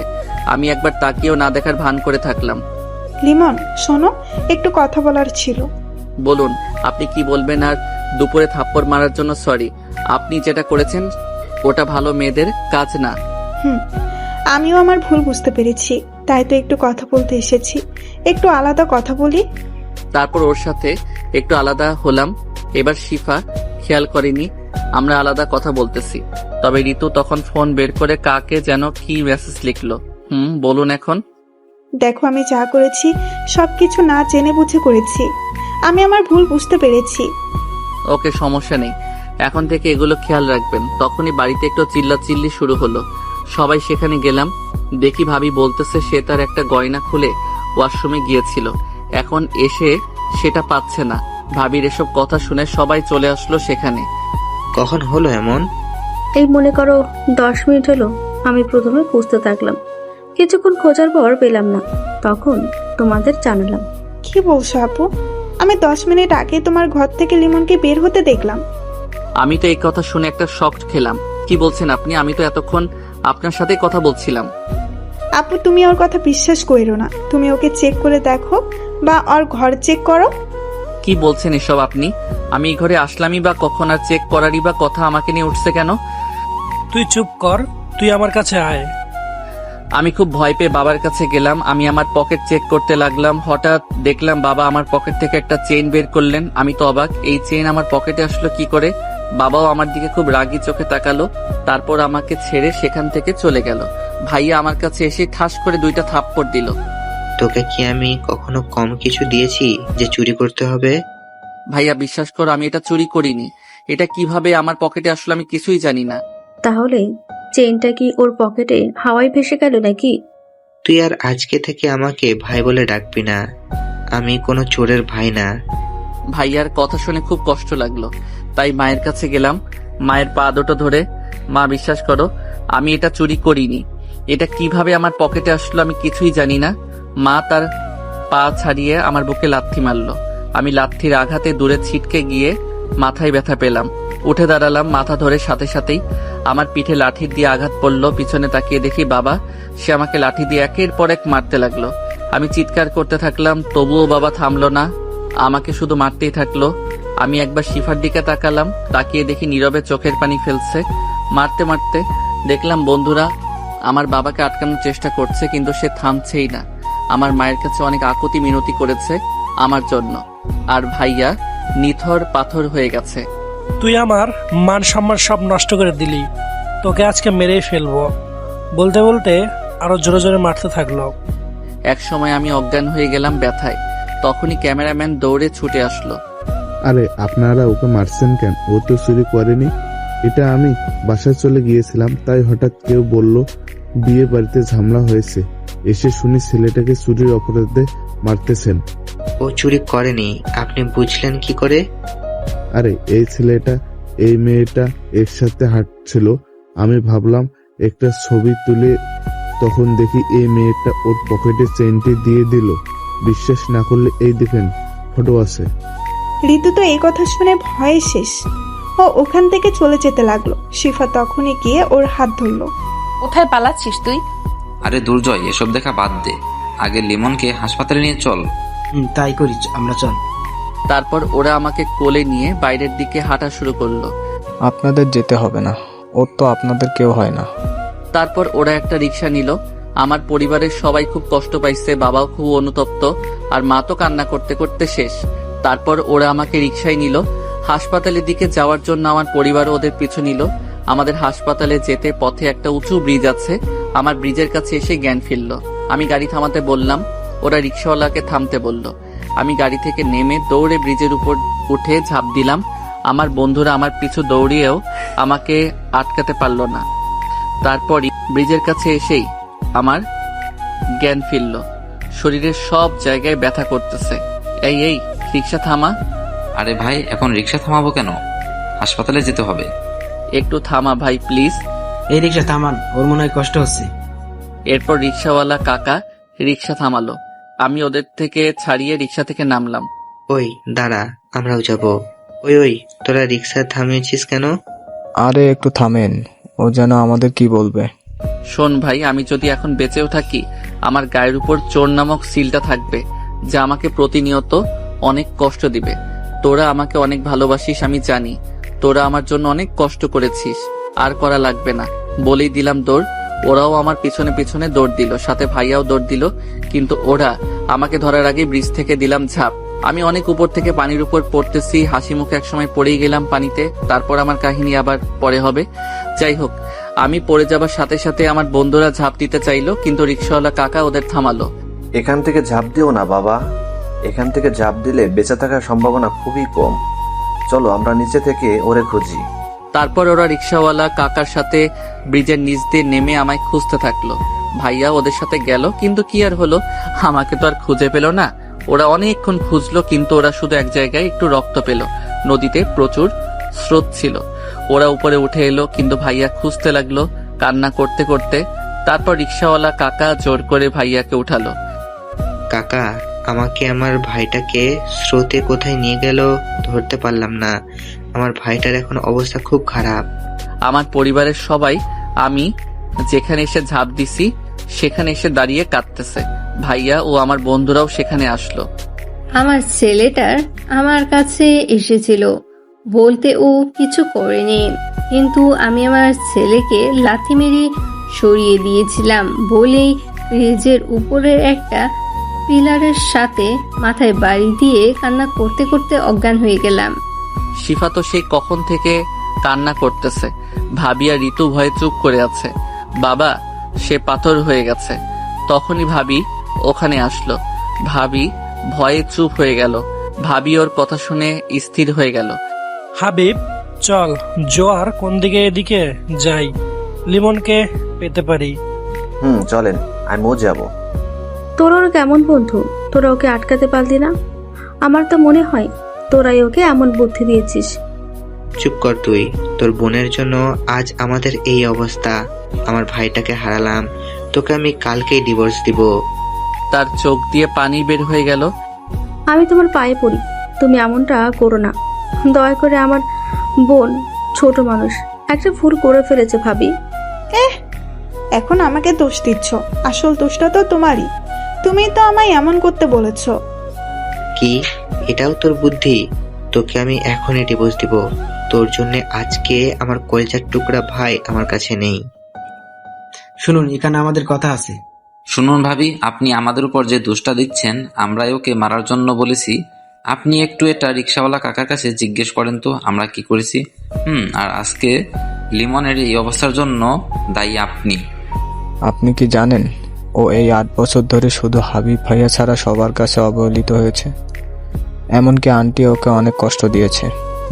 আমি একবার তাকিয়েও না দেখার ভান করে থাকলাম। লিমন শোনো, একটু কথা বলার ছিল। বলুন, আপনি কি বলবেন? আর দুপুরে থাপ্পড় মারার জন্য সরি। আপনি যেটা করেছেন ওটা ভালো মেয়েদের কাজ না। আমিও আমার ভুল বুঝতে পেরেছি, তাই তো একটু কথা বলতে এসেছি। একটু আলাদা কথা বলি। তারপর ওর সাথে একটু আলাদা হলাম। এবার শিফা খেয়াল করেনি আমরা আলাদা কথা বলতেছি। তবে ঋতু তখন ফোন বের করে কাকে যেন কি মেসেজ লিখলো। বলুন এখন। দেখো, আমি যা করেছি সবকিছু না জেনে বুঝে করেছি। আমি আমার ভুল বুঝতে পেরেছি। ওকে, সমস্যা নেই, এখন থেকে এগুলো খেয়াল রাখবেন। তখনই বাড়িতে একটু চিল্লাচিল্লি শুরু হলো। সবাই সেখানে গেলাম। দেখি ভাবি বলতেছে সে তার একটা গয়না খুলে ওয়াশরুমে গিয়েছিল, এখন এসে সেটা পাচ্ছে না। ভাবির এসব কথা শুনে সবাই চলে আসলো সেখানে। কখন হলো এমন? এই মনে করো 10 মিনিট হলো। আমি প্রথমে খুঁজতে থাকলাম, কিছুক্ষণ খোঁজার পর পেলাম না, তখন তোমাদের জানালাম। কি বলছো আপু? আমি 10 মিনিট আগে তোমার ঘর থেকে লিমনকে বের হতে দেখলাম। আমি তো এই কথা শুনে একটা শক খেলাম। কি বলছেন আপনি? আমি তো এতক্ষণ আপনার সাথেই কথা বলছিলাম। আপু, তুমি ওর কথা বিশ্বাস করো না। তুমি ওকে চেক করে দেখো, বা ওর ঘর চেক করো। কি বলছেন এসব আপনি? আমি এই ঘরে আসলামই বা কখন, আর চেক করারই বা কথা আমাকে নিয়ে উঠছে কেন? তুই চুপ কর, তুই আমার কাছে আয়। আমি খুব ভয় পেয়ে বাবার কাছে গেলাম। আমি আমার পকেট চেক করতে লাগলাম। হঠাৎ দেখলাম বাবা আমার পকেট থেকে একটা চেইন বের করলেন। আমি তো অবাক, এই চেইন আমার পকেটে আসলো কি করে? বাবাও আমার দিকে খুব রাগি চোখে তাকালো, তারপর আমাকে ছেড়ে সেখান থেকে চলে গেল। ভাইয়া আমার কাছে এসে ঠাস করে 2টা থাপ্পড় দিল। তোকে কি আমি কখনো কম কিছু দিয়েছি যে চুরি করতে হবে? ভাইয়া বিশ্বাস করো, আমি এটা চুরি করিনি। এটা কিভাবে আমার পকেটে আসলো আমি কিছুই জানি না। তাহলে চেইনটা কি ওর পকেটে হাওয়ায় ভেসে গেল নাকি? তুই আর আজকে থেকে আমাকে ভাই বলে ডাকবি না। আমি কোনো চোরের ভাই না। ভাইয়ার কথা শুনে খুব কষ্ট লাগলো, তাই মায়ের কাছে গেলাম। মায়ের পা দুটো ধরে, মা বিশ্বাস করো আমি এটা চুরি করিনি। এটা কিভাবে আমার পকেটে আসলো আমি কিছুই জানি না। মা তার পা ছাড়িয়ে আমার বুকে লাথি মারলো। আমি লাথির আঘাতে দূরে ছিটকে গিয়ে মাথায় ব্যথা পেলাম। উঠে দাঁড়ালাম, মাথা ধরে সাথে সাথেই আমার পিঠে লাঠি দিয়ে আঘাত পড়লো। পিছনে তাকিয়ে দেখি বাবা, সে আমাকে লাঠি দিয়ে একের পর এক মারতে লাগলো। আমি চিৎকার করতে থাকলাম, তবুও বাবা থামলো না, আমাকে শুধু মারতেই থাকলো। আমি একবার শিফার দিকে তাকালাম, তাকিয়ে দেখি নীরবে চোখের পানি ফেলছে। মারতে মারতে দেখলাম বন্ধুরা আমার বাবাকে আটকানোর চেষ্টা করছে, কিন্তু সে থামছেই না। আমার মায়ের কাছে অনেক আকুতি মিনতি করেছে আমার জন্য, আর ভাইয়া নিথর পাথর হয়ে গেছে। তুই আমার মান সম্মান সব নষ্ট করে দিলি, তোকে আজকে মেরেই ফেলবো। বলতে বলতে আরো জোরে জোরে মারতে থাকলো। এক সময় আমি অজ্ঞান হয়ে গেলাম ব্যথায়। তখনই ক্যামেরাম্যান দৌড়ে ছুটে আসলো। আরে আপনারা ওকে মারছেন কেন? ও তো চুরি করেনি। এটা আমি বাসায় চলে গিয়েছিলাম, তাই হঠাৎ কেউ বলল বিয়ে বাড়িতে ঝামেলা হয়েছে। এসে শুনি ছেলেটাকে চুরির অপরাধে মারতেছেন। ও চুরি করেনি, আপনি বুঝলেন কি করে? আরে এই ছেলেটা এই মেয়েটা এর সাথে হাঁটছিল, আমি ভাবলাম একটা ছবি তুলে, তখন দেখি এই মেয়েটা ওর পকেটে চেইনটি দিয়ে দিল। বিশ্বাস না করলে এই দেখেন, ফটো আছে। ঋতু তো এই কথা শুনে ভয়ে শেষ। ও ওখান থেকে চলে যেতে লাগলো। শিফা তখনই গিয়ে ওর হাত ধরলো। কোথায় পালাচ্ছিস তুই? আরে দুর্জয়, এসব দেখা বাদ দে, আগে লিমনকে হাসপাতালে নিয়ে চল। তাই করি, আমরা চল। তারপর ওরা আমাকে কোলে নিয়ে বাইরের দিকে হাঁটা শুরু করলো। আপনাদের যেতে হবে না, ওর তো আপনাদের কেউ হয় না। তারপর ওরা একটা রিক্সা নিল। আমার পরিবারের সবাই খুব কষ্ট পাইছে, বাবাও খুব অনুতপ্ত, আর মা তো কান্না করতে করতে শেষ। তারপর ওরা আমাকে রিক্সায় নিল। হাসপাতালের দিকে যাওয়ার জন্য আমার পরিবারও ওদের পিছু নিল। আমাদের হাসপাতালে যেতে পথে একটা উঁচু ব্রিজ আছে। আমার ব্রিজের কাছে এসে জ্ঞান ফিরল। আমি গাড়ি থামাতে বললাম, ওরা রিক্সাওয়ালাকে থামতে বলল। আমি গাড়ি থেকে নেমে দৌড়ে ব্রিজের উপর উঠে ঝাঁপ দিলাম। আমার বন্ধুরা আমার পিছু দৌড়িয়েও আমাকে আটকাতে পারল না। তারপরই ব্রিজের কাছে এসেই আমার জ্ঞান ফিরল। শরীরের সব জায়গায় ব্যথা করতেছে। এই এই রিক্সা থামা। আরে ভাই, এখন রিক্সা থামাবো কেন? হাসপাতালে যেতে হবে। একটু থামা ভাই প্লিজ। এই রিক্সা থামান, ওর মনে হয় কষ্ট হচ্ছে। এরপর রিক্সাওয়ালা কাকা রিক্সা থামালো। আমি ওদের থেকে ছাড়িয়ে রিক্সা থেকে নামলাম। ওই দাঁড়া, আমরাও যাব। ওই ওই তোরা রিক্সা থামিয়েছিস কেন? আরে একটু থামেন, ও যেন আমাদের কি বলবে। শোন ভাই, আমি যদি এখন বেঁচেও থাকি, আমার গায়ের উপর চোর নামক সিলটা থাকবে, যা আমাকে প্রতিনিয়ত অনেক কষ্ট দিবে। তোরা আমাকে অনেক ভালোবাসিস, আমি জানি। তোরা আমার জন্য অনেক কষ্ট করেছিস, আর করা লাগবে না। বলেই দিলাম দৌড়। ওরাও আমার পিছনে পিছনে দৌড় দিল, সাথে ভাইয়াও দৌড় দিল। কিন্তু ওরা আমাকে ধরার আগে ব্রিজ থেকে দিলাম ঝাঁপ। আমি অনেক উপর থেকে পানির উপর পড়তেছি, হাসি মুখে একসময় পড়েই গেলাম পানিতে। তারপর আমার কাহিনী আবার পরে হবে। যাই হোক, আমি পড়ে যাবার সাথে সাথে আমার বন্ধুরা ঝাঁপ দিতে চাইলো, কিন্তু রিক্সাওয়ালা কাকা ওদের থামালো। এখান থেকে ঝাঁপ দিও না বাবা, এখান থেকে ঝাঁপ দিলে বেঁচে থাকার সম্ভাবনা খুবই কম। চলো আমরা নিচে থেকে ওরে খুঁজি। তারপর ওরা রিক্সাওয়ালা কাকার সাথে ব্রিজের নিচ দিয়ে নেমে আমায় খুঁজতে থাকলো। ভাইয়া ওদের সাথে গেল, কিন্তু কি আর হলো, আমাকে তো আর খুঁজে পেল না। ওরা অনেকক্ষণ খুঁজলো, কিন্তু ওরা শুধু এক জায়গায় একটু রক্ত পেল। নদীতে প্রচুর স্রোত ছিল। ওরা উপরে উঠে এলো, কিন্তু ভাইয়া খুঁজতে লাগলো কান্না করতে করতে। তারপর রিক্সাওয়ালা কাকা জোর করে ভাইয়াকে উঠালো। কাকা, আমাকে আমার ভাইটাকে স্রোতে কোথায় নিয়ে গেল ধরতে পারলাম না। আমার ভাইটার এখন অবস্থা খুব খারাপ। আমার পরিবারের সবাই আমি যেখানে এসে ঝাঁপ দিছি সেখানে এসে দাঁড়িয়ে কাঁদতেছে। ভাইয়া ও আমার বন্ধুরাও সেখানে আসলো। আমার ছেলেটার আমার কাছে এসেছিল, বলতে ও কিছু করেনি, কিন্তু আমি আমার ছেলেকে লাথি মেরে সরিয়ে দিয়েছিলাম বলেই রিজের উপরের একটা পিলারের সাথে মাথায় বাড়ি দিয়ে কান্না করতে করতে অজ্ঞান হয়ে গেলাম। শিফা তো সেই কখন থেকে কান্না করতেছে। ভাবি আর ঋতু ভয়ে চুপ করে আছে। বাবা, সে পাথর হয়ে গেছে। তখনই ভাবি ওখানে আসলো। ভাবি ভয়ে চুপ হয়ে গেল। ভাবি ওর কথা শুনে স্থির হয়ে গেল। হাবিব, চল জোয়ার কোন দিকে, এদিকে যাই, লিমনকে পেতে পারি। চলেন, আমিও যাব। তোর ওর কেমন বন্ধু, তোরা ওকে আটকাতে পারলি না? আমার তো মনে হয় তোরাই ওকে এমন বুদ্ধি দিয়েছিস। চুপ কর তুই। তোর বোনের জন্য আজ আমাদের এই অবস্থা। আমার ভাইটাকে হারালাম, তোকে আমি কালকেই ডিভোর্স দিব। তার চোখ দিয়ে পানি বের হয়ে গেল। আমি তোমার পায়ে পড়ি, তুমি এমনটা করো না। দয়া করে, আমার বোন ছোট মানুষ, একটা ভুল করে ফেলেছে ভাবি। এখন আমাকে দোষ দিচ্ছ, আসল দোষটা তো তোমারই। তুমি তো আমায় এমন করতে বলেছ। কি এটাও তোর বুদ্ধি? তোকে আমি এখনই ডিভোর্স দিব। তোর জন্য আজকে আমার কলেজার টুকরা ভাই আমার কাছে নেই। শুনুন, এখানে আমাদের কথা আছে। শুনুন ভাবি, আপনি আমাদের উপর যে দোষটা দিচ্ছেন, আমরাই ওকে মারার জন্য বলেছি। আপনি একটু এটা রিক্সাওয়ালা কাকার কাছে জিজ্ঞেস করেন তো আমরা কি করেছি। আর আজকে লিমনের এই অবস্থার জন্য দায়ী আপনি। আপনি কি জানেন ও এই 8 বছর ধরে শুধু হাবিব ভাইয়া ছাড়া সবার কাছে অবহেলিত হয়েছে? এমনকি আন্টি ওকে অনেক কষ্ট দিয়েছে,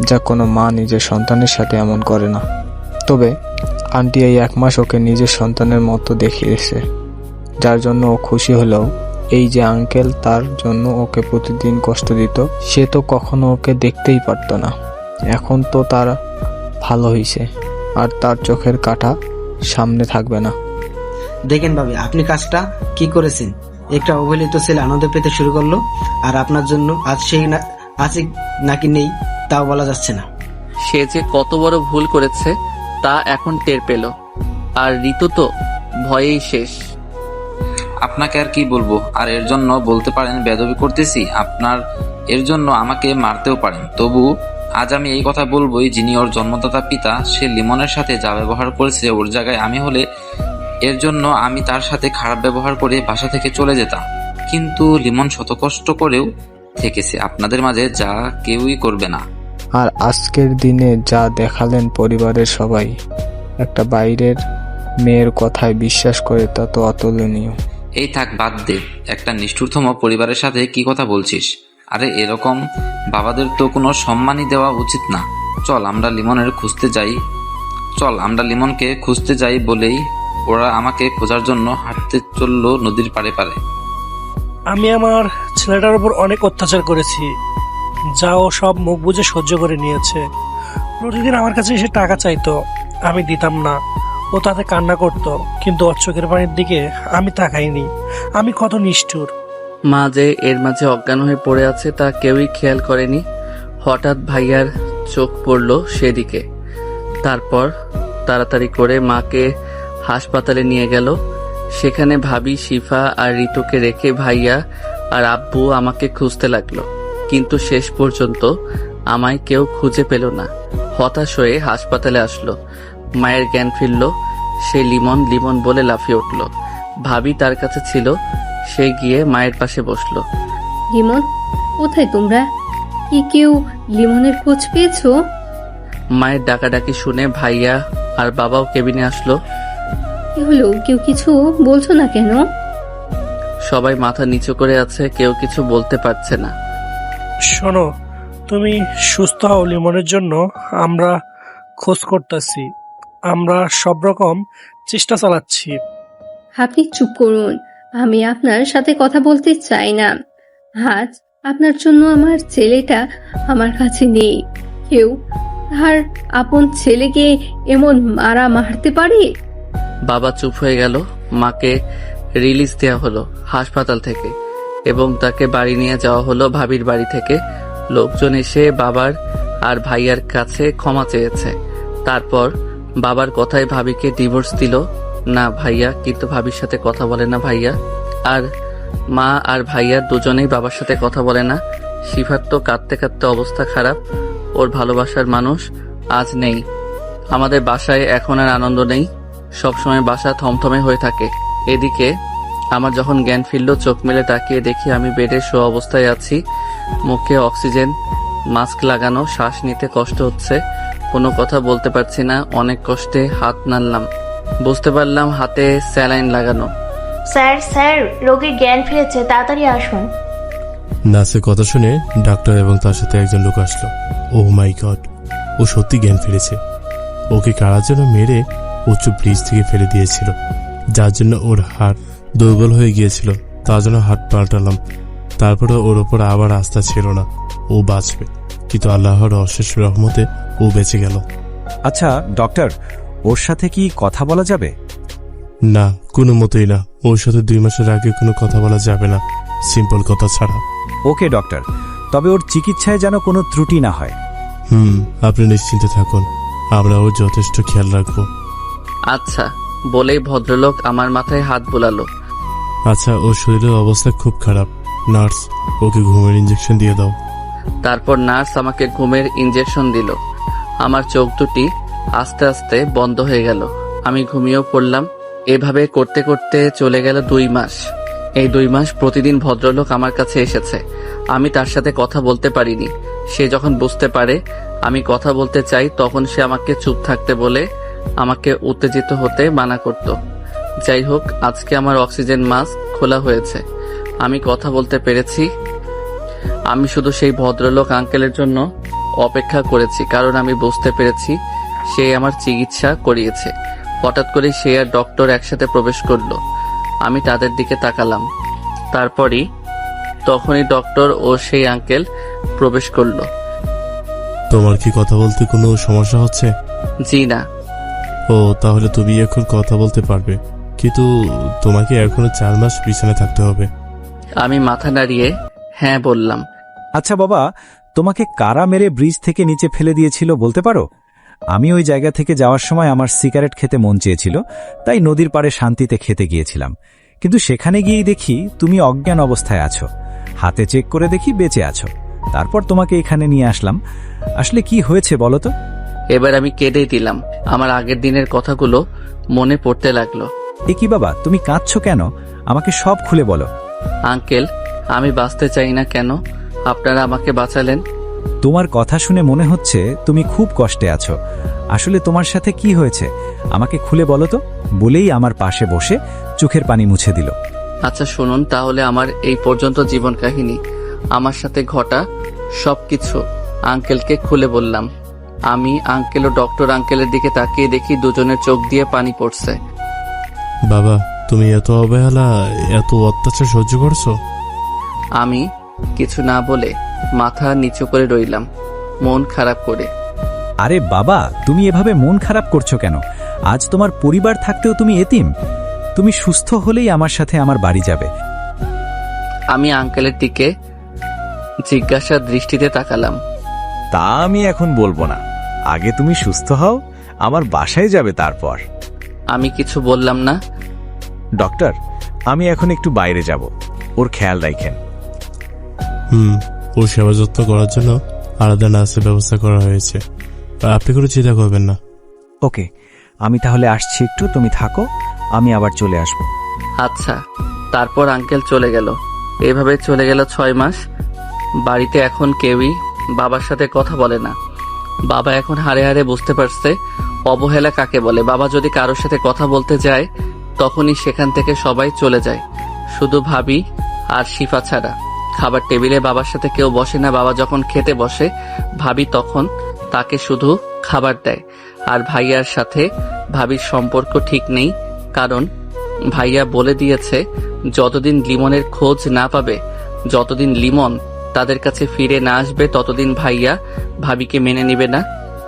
যা কোনো মা নিজের সন্তানের সাথে এমন করে না। তবে আন্টি এই 1 মাস ওকে নিজের সন্তানের মতো দেখিয়েছে, যার জন্য ও খুশি হলেও এই যে আঙ্কেল তার জন্য ওকে প্রতিদিন কষ্ট দিত, সে তো কখনো ওকে দেখতেই পারতো না। এখন তো তার ভালো হয়েছে, আর তার চোখের কাঁটা সামনে থাকবে না। দেখেন ভাবি, আপনি কাজটা কি করেছেন। একটা অবহেলিত ছেলে আনন্দ পেতে শুরু করলো, আর আপনার জন্য আজ সেই আছে নাকি নেই তাও বলা যাচ্ছে না। সে যে কত বড় ভুল করেছে তা এখন টের পেল। আর ঋতু তো ভয়েই শেষ। আপনাকে আর কি বলবো। আর এর জন্য বলতে পারেন বেয়াদবি করতেছি, আপনার এর জন্য আমাকে মারতেও পারেন। তবু আজ আমি এই কথা বলবোই, যিনি ওর জন্মদাতা পিতা, সে লিমনের সাথে যা ব্যবহার করেছে, ওর জায়গায় আমি হলে এর জন্য আমি তার সাথে খারাপ ব্যবহার করে বাসা থেকে চলে যেতাম। কিন্তু লিমন শত কষ্ট করেও থেকেছে আপনাদের মাঝে, যা কেউই করবে না। আর আজকের দিনে যা দেখালেন পরিবারের সবাই, একটা বাইরের মেয়ের কথায় বিশ্বাস করে, তা তো অতুলনীয়। এই থাক, বাদ দে। একটা নিষ্ঠুরতম পরিবারের সাথে কি কথা বলছিস? আরে এরকম বাবাদের তো কোনো সম্মানই দেওয়া উচিত না। চল আমরা লিমনকে খুঁজতে যাই বলেই ওরা আমাকে খোঁজার জন্য হাঁটতে চললো নদীর পাড়ে পাড়ে। আমি আমার ছেলেটার উপর অনেক অত্যাচার করেছি, যা ও সব মুখ বুজে সহ্য করে নিয়েছে। প্রতিদিন আমার কাছে এসে টাকা চাইতো, আমি দিতাম না। ও তাতে কান্না করত, কিন্তু ওর চোখের পানির দিকে আমি তাকাইনি। আমি কত নিষ্ঠুর। মা যে এর মাঝে অজ্ঞান হয়ে পড়ে আছে তা কেউই খেয়াল করেনি। হঠাৎ ভাইয়ার চোখ পড়ল সেদিকে। তারপর তাড়াতাড়ি করে মাকে হাসপাতালে নিয়ে গেল। সেখানে ভাবি, শিফা আর ঋতুকে রেখে ভাইয়া আর আব্বু আমাকে খুঁজতে লাগলো, কিন্তু শেষ পর্যন্ত আমায় কেউ খুঁজে পেল না। হতাশ হয়ে হাসপাতালে আসলো। মায়ের জ্ঞান ফিরল। সে লিমন বলে লাফিয়ে উঠল। ভাবি তার কাছে ছিল, সে গিয়ে মায়ের পাশে বসলো। লিমন, কোথায় তোমরা? কি কেউ লিমনের খোঁজ পেয়েছো? মায়ের ডাকাডাকি শুনে ভাইয়া আর বাবাও কেবিনে আসলো। কি হলো, কেউ কিছু বলছো না কেন? সবাই মাথা নিচু করে আছে, কেউ কিছু বলতে পারছে না। শোনো, তুমি সুস্থ হও, লিমনের জন্য আমরা খোঁজ করতেছি, আমরা সব রকম চেষ্টা চালাচ্ছি। আপনি চুপ করুন, আমি আপনার সাথে কথা বলতে চাই না। আজ আপনার জন্য আমার ছেলেটা আমার কাছে নেই। কেউ আর আপন ছেলেকে এমন মারতে পারে? বাবা চুপ হয়ে গেল। মাকে রিলিজ দেওয়া হলো হাসপাতাল থেকে এবং তাকে বাড়ি নিয়ে যাওয়া হলো ভাবির বাড়ি থেকে। লোকজন এসে বাবার আর ভাইয়ার কাছে ক্ষমা চেয়েছে। তারপর বাবার কথায় ভাবিকে ডিভোর্স দিল না ভাইয়া, কিন্তু ভাবির সাথে কথা বলে না ভাইয়া। আর মা আর ভাইয়া দুজনেই বাবার সাথে কথা বলে না। শিফার তো কাঁদতে কাঁদতে অবস্থা খারাপ। ওর ভালোবাসার মানুষ আজ নেই। আমাদের বাসায় এখন আর আনন্দ নেই। সবসময় বাসা থমথমে হয়ে থাকে। এদিকে আমার যখন জ্ঞান ফিরল, চোখ মেলে তাকিয়ে দেখি আমি বেডে শোয়া অবস্থায় আছি। মুখে অক্সিজেন মাস্ক লাগানো, শ্বাস নিতে কষ্ট হচ্ছে, কোনো কথা বলতে পারছি না। অনেক কষ্টে হাত নাড়লাম, বুঝতে পারলাম হাতে স্যালাইন লাগানো। স্যার স্যার, রোগীর জ্ঞান ফিরেছে, তাড়াতাড়ি আসুন। নার্সের কথা শুনে ডাক্তার এবং তার সাথে একজন লোক আসলো। ওহ মাই গড, ও সত্যি জ্ঞান ফিরেছে। ওকে কারার জন্য মেরে উঁচু ব্রিজ থেকে ফেলে দিয়েছিল, যার জন্য ওর হাড় দুর্বল হয়ে গিয়েছিল। তার জন্য হাত পাল্টালাম। তারপরে ওর ওপর আবার আস্থা ছিল না ও বাঁচবে, কিন্তু আল্লাহর অশেষ রহমতে ও বেঁচে গেল। আচ্ছা ডক্টর, ওর সাথে কি কথা বলা যাবে? না, কোনো মতেই না। ওর সাথে 2 মাসের আগে কোনো কথা বলা যাবে না, সিম্পল কথা ছাড়া। ওকে ডক্টর, তবে ওর চিকিৎসায় যেন কোনো ত্রুটি না হয়। আপনি নিশ্চিন্তে থাকুন, আমরা ওর যথেষ্ট খেয়াল রাখবো। আচ্ছা বলেই ভদ্রলোক আমার মাথায় হাত বোলালো। আচ্ছা, ওর শরীরের অবস্থা খুব খারাপ। নার্স, ওকে ঘুমের ইঞ্জেকশন দিয়ে দাও। তারপর নার্স আমাকে ঘুমের ইঞ্জেকশন দিল। আমার চোখ দুটি আস্তে আস্তে বন্ধ হয়ে গেল। আমি ঘুমিয়েও পড়লাম। এভাবে করতে করতে চলে গেল 2 মাস। এই 2 মাস প্রতিদিন ভদ্রলোক আমার কাছে এসেছে। আমি তার সাথে কথা বলতে পারিনি। সে যখন বুঝতে পারে আমি কথা বলতে চাই, তখন সে আমাকে চুপ থাকতে বলে আমাকে উত্তেজিত হতে মানা করত। যাই হোক, আজকে আমার অক্সিজেন মাস্ক খোলা হয়েছে, আমি কথা বলতে পেরেছি। আমি শুধু সেই ভদ্রলোক আঙ্কেলের জন্য অপেক্ষা করেছি, কারণ আমি বুঝতে পেরেছি সে আমার চিকিৎসা করিয়েছে। হঠাৎ করে সে আর ডক্টর একসাথে প্রবেশ করলো। আমি তাদের দিকে তাকালাম। তখনই ডক্টর ও সেই আঙ্কেল প্রবেশ করলো। তোমার কি কথা বলতে কোনো সমস্যা হচ্ছে? জি না। ও, তাহলে তুমি এখন কথা বলতে পারবে, কিন্তু তোমাকে এখনো 4 মাস বিছানায় থাকতে হবে। আমি মাথা নাড়িয়ে হ্যাঁ বললাম। আচ্ছা বাবা, তোমাকে কারা মেরে ব্রিজ থেকে নিচে ফেলে দিয়েছিল বলতে পারো? আমি ওই জায়গা থেকে যাওয়ার সময় আমার সিগারেট খেতে মন চেয়েছিল, তাই নদীর পাড়ে শান্তিতে খেতে গিয়েছিলাম। কিন্তু সেখানে গিয়েই দেখি তুমি অজ্ঞান অবস্থায় আছো। হাতে চেক করে দেখি বেঁচে আছো। তারপর তোমাকে এখানে নিয়ে আসলাম। আসলে কি হয়েছে বলো তো? এবার আমি কেঁদেই দিলাম। আমার আগের দিনের কথাগুলো মনে পড়তে লাগলো। এ কি বাবা, তুমি কাঁদছো কেন? আমাকে সব খুলে বলো। আঙ্কেল, আমি বাঁচতে চাই না কেন? আপনারা আমাকে বাঁচালেন। তোমার কথা শুনে মনে হচ্ছে তুমি খুব কষ্টে আছো। আসলে তোমার সাথে কি হয়েছে আমাকে খুলে বলো তো। বলেই আমার পাশে বসে চোখের পানি মুছে দিল। আচ্ছা শুনুন তাহলে আমার এই পর্যন্ত জীবন কাহিনী, আমার সাথে ঘটা সবকিছু আঙ্কেলকে খুলে বললাম। আমি আঙ্কেল ও ডক্টর আঙ্কেলের দিকে তাকিয়ে দেখি দুজনের চোখ দিয়ে পানি পড়ছে। বাবা, তুমি এত অবহেলা, এত অত্যাচার সহ্য করছো? আমি কিছু না বলে মাথা নিচু করে রইলাম, মন খারাপ করে। আরে বাবা, তুমি এভাবে মন খারাপ করছো কেন? আজ তোমার পরিবার থাকতেও তুমি এতিম। তুমি সুস্থ হলেই আমার সাথে আমার বাড়ি যাবে। আমি আঙ্কেলের দিকে জিজ্ঞাসা দৃষ্টিতে তাকালাম। তা আমি এখন বলবো না, আগে তুমি সুস্থ হও, আমার বাসায় যাবে তারপর। আমি কিছু বললাম না। ডক্টর, আমি এখন একটু বাইরে যাব, ওর খেয়াল রাখেন। ওর সেবা যত্ন করার জন্য আলাদা নার্সের ব্যবস্থা করা হয়েছে, আপনি কোনো চিন্তা করবেন না। ওকে, আমি তাহলে আসছি একটু, তুমি থাকো, আমি আবার চলে আসব। আচ্ছা। তারপর আঙ্কেল চলে গেল। এভাবে চলে গেল 6 মাস। বাড়িতে এখন কেউই বাবার সাথে কথা বলে না। বাবা এখন হাড়ে হাড়ে বুঝতে পারছে অবহেলা কাকে বলে। বাবা যদি কারোর সাথে কথা বলতে যায় তখনই সেখান থেকে সবাই চলে যায়, শুধু ভাবি আর শিফা ছাড়া। খাবার টেবিলে বাবার সাথে কেউ বসে না। বাবা যখন খেতে বসে ভাবি তখন তাকে শুধু খাবার দেয়। আর ভাইয়ার সাথে ভাবির সম্পর্ক ঠিক নেই, কারণ ভাইয়া বলে দিয়েছে যতদিন লিমনের খোঁজ না পাবে, যতদিন লিমন তাদের কাছে ফিরে না আসবে, ততদিন ভাইয়া ভাবিকে মেনে নিবে না।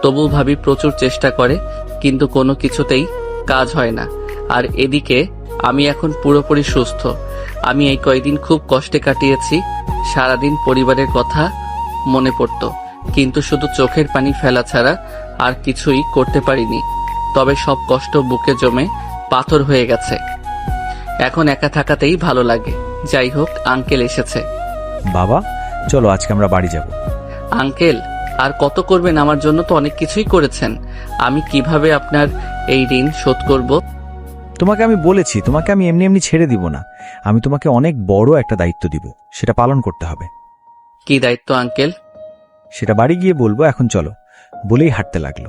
তবু ভাবি প্রচুর চেষ্টা করে, কিন্তু কোনো কিছুতেই কাজ হয় না। আর এদিকে আমি এখন পুরোপুরি সুস্থ। আমি এই কয়েকদিন খুব কষ্টে কাটিয়েছি। সারাদিন পরিবারের কথা মনে পড়তো, কিন্তু শুধু চোখের পানি ফেলা ছাড়া আর কিছুই করতে পারিনি। তবে সব কষ্ট বুকে জমে পাথর হয়ে গেছে। এখন একা থাকাতেই ভালো লাগে। যাই হোক, আঙ্কেল এসেছে। বাবা চলো, আজকে আমরা বাড়ি যাব। আঙ্কেল, আর কত করবেন? আমার জন্য তো অনেক কিছুই করেছেন। আমি কিভাবে আপনার এই ঋণ শোধ করব? তোমাকে আমি বলেছি, তোমাকে আমি এমনি এমনি ছেড়ে দিব না। আমি তোমাকে অনেক বড় একটা দায়িত্ব দিব, সেটা পালন করতে হবে। কি দায়িত্ব আঙ্কেল? সেটা বাড়ি গিয়ে বলবো, এখন চলো। বলেই হাঁটতে লাগলো।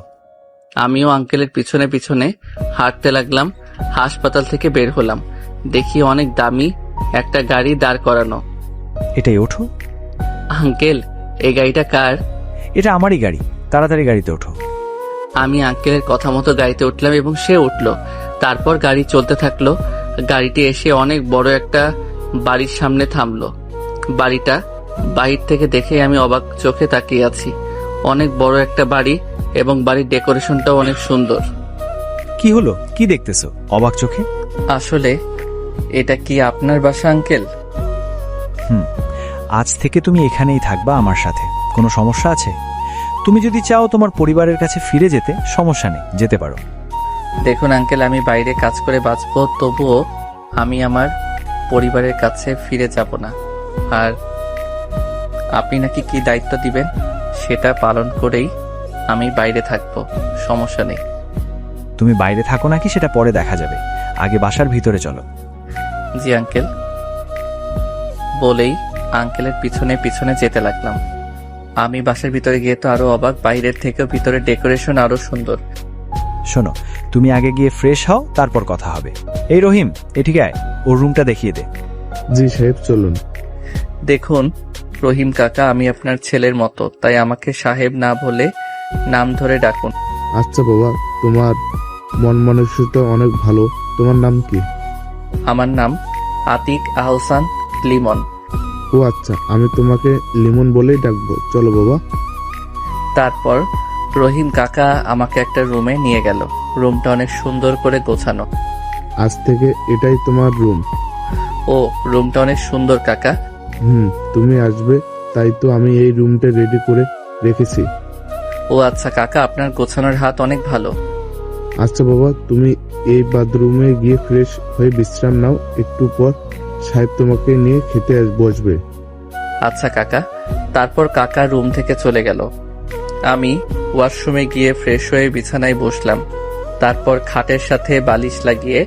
আমিও আঙ্কেলের পিছনে পিছনে হাঁটতে লাগলাম। হাসপাতাল থেকে বের হলাম, দেখি অনেক দামি একটা গাড়ি দাঁড় করানো। এটাই ওঠো। আঙ্কেল, এই গাড়িটা কার? এটা আমারই গাড়ি, তাড়াতাড়ি গাড়িতে ওঠো। আমি আঙ্কেলের কথা মতো গাড়িতে উঠলাম এবং সে উঠলো। তারপর গাড়ি চলতে থাকলো। গাড়িটি এসে অনেক বড় একটা বাড়ির সামনে থামলো। বাড়িটা বাহির থেকে দেখে আমি অবাক চোখে তাকিয়ে আছি। অনেক বড় একটা বাড়ি এবং বাড়ির ডেকোরেশনটাও অনেক সুন্দর। কি হলো, কি দেখতেছো অবাক চোখে? আসলে এটা কি আপনার বাসা আঙ্কেল? আজ থেকে তুমি এখানেই থাকবা আমার সাথে। কোনো সমস্যা আছে? তুমি যদি চাও তোমার পরিবারের কাছে ফিরে যেতে, সমস্যা নেই, যেতে পারো। দেখুন আঙ্কেল, আমি বাইরে কাজ করে বাঁচবো, তবুও আমি আমার পরিবারের কাছে ফিরে যাব না। আর আপনি নাকি কি দায়িত্ব দিবেন, সেটা পালন করেই আমি বাইরে থাকবো, সমস্যা নেই। তুমি বাইরে থাকো নাকি সেটা পরে দেখা যাবে, আগে বাসার ভিতরে চলো। জি আঙ্কেল। বলেই আঙ্কেলের পিছনে পিছনে যেতে লাগলাম। আমি বাসার ভিতরে গিয়ে তো আরো অবাক, বাইরের থেকেও ভিতরে ডেকোরেশন আরো সুন্দর। শোনো, তুমি আগে গিয়ে ফ্রেশ হও, তারপর কথা হবে। এই রহিম, এদিকে আয়, ওর রুমটা দেখিয়ে দে। জি সাহেব, চলুন। দেখুন রহিম কাকা, আমি আপনার ছেলের মতো, তাই আমাকে সাহেব না বলে নাম ধরে ডাকুন। আচ্ছা বাবা, তোমার মন মানসিকতা অনেক ভালো। তোমার নাম কি? আমার নাম আতিক আহসান লিমন। ও আচ্ছা, আমি তোমাকে লিমন বলেই ডাকবো। চলো বাবা। তারপর রহিম কাকা আমাকে একটা রুমে নিয়ে গেল। রুমটা অনেক সুন্দর করে গোছানো। আজ থেকে এটাই তোমার রুম। ও, রুমটা অনেক সুন্দর কাকা। তুমি আসবে, তাই তো আমি এই রুমটা রেডি করে রেখেছি। ও আচ্ছা কাকা, আপনার গোছানোর হাত অনেক ভালো। আচ্ছা বাবা, তুমি এই বাথরুমে গিয়ে ফ্রেশ হয়ে বিশ্রাম নাও। একটু পর সাহেব তোমাকে নিয়ে খেতে বসবে। আচ্ছা কাকা। তারপর কাকা রুম থেকে চলে গেল। আমি ওয়াশরুমে গিয়ে ফ্রেশ হয়ে বিছানায় বসলাম। তারপর খাটের সাথে বালিশ লাগিয়ে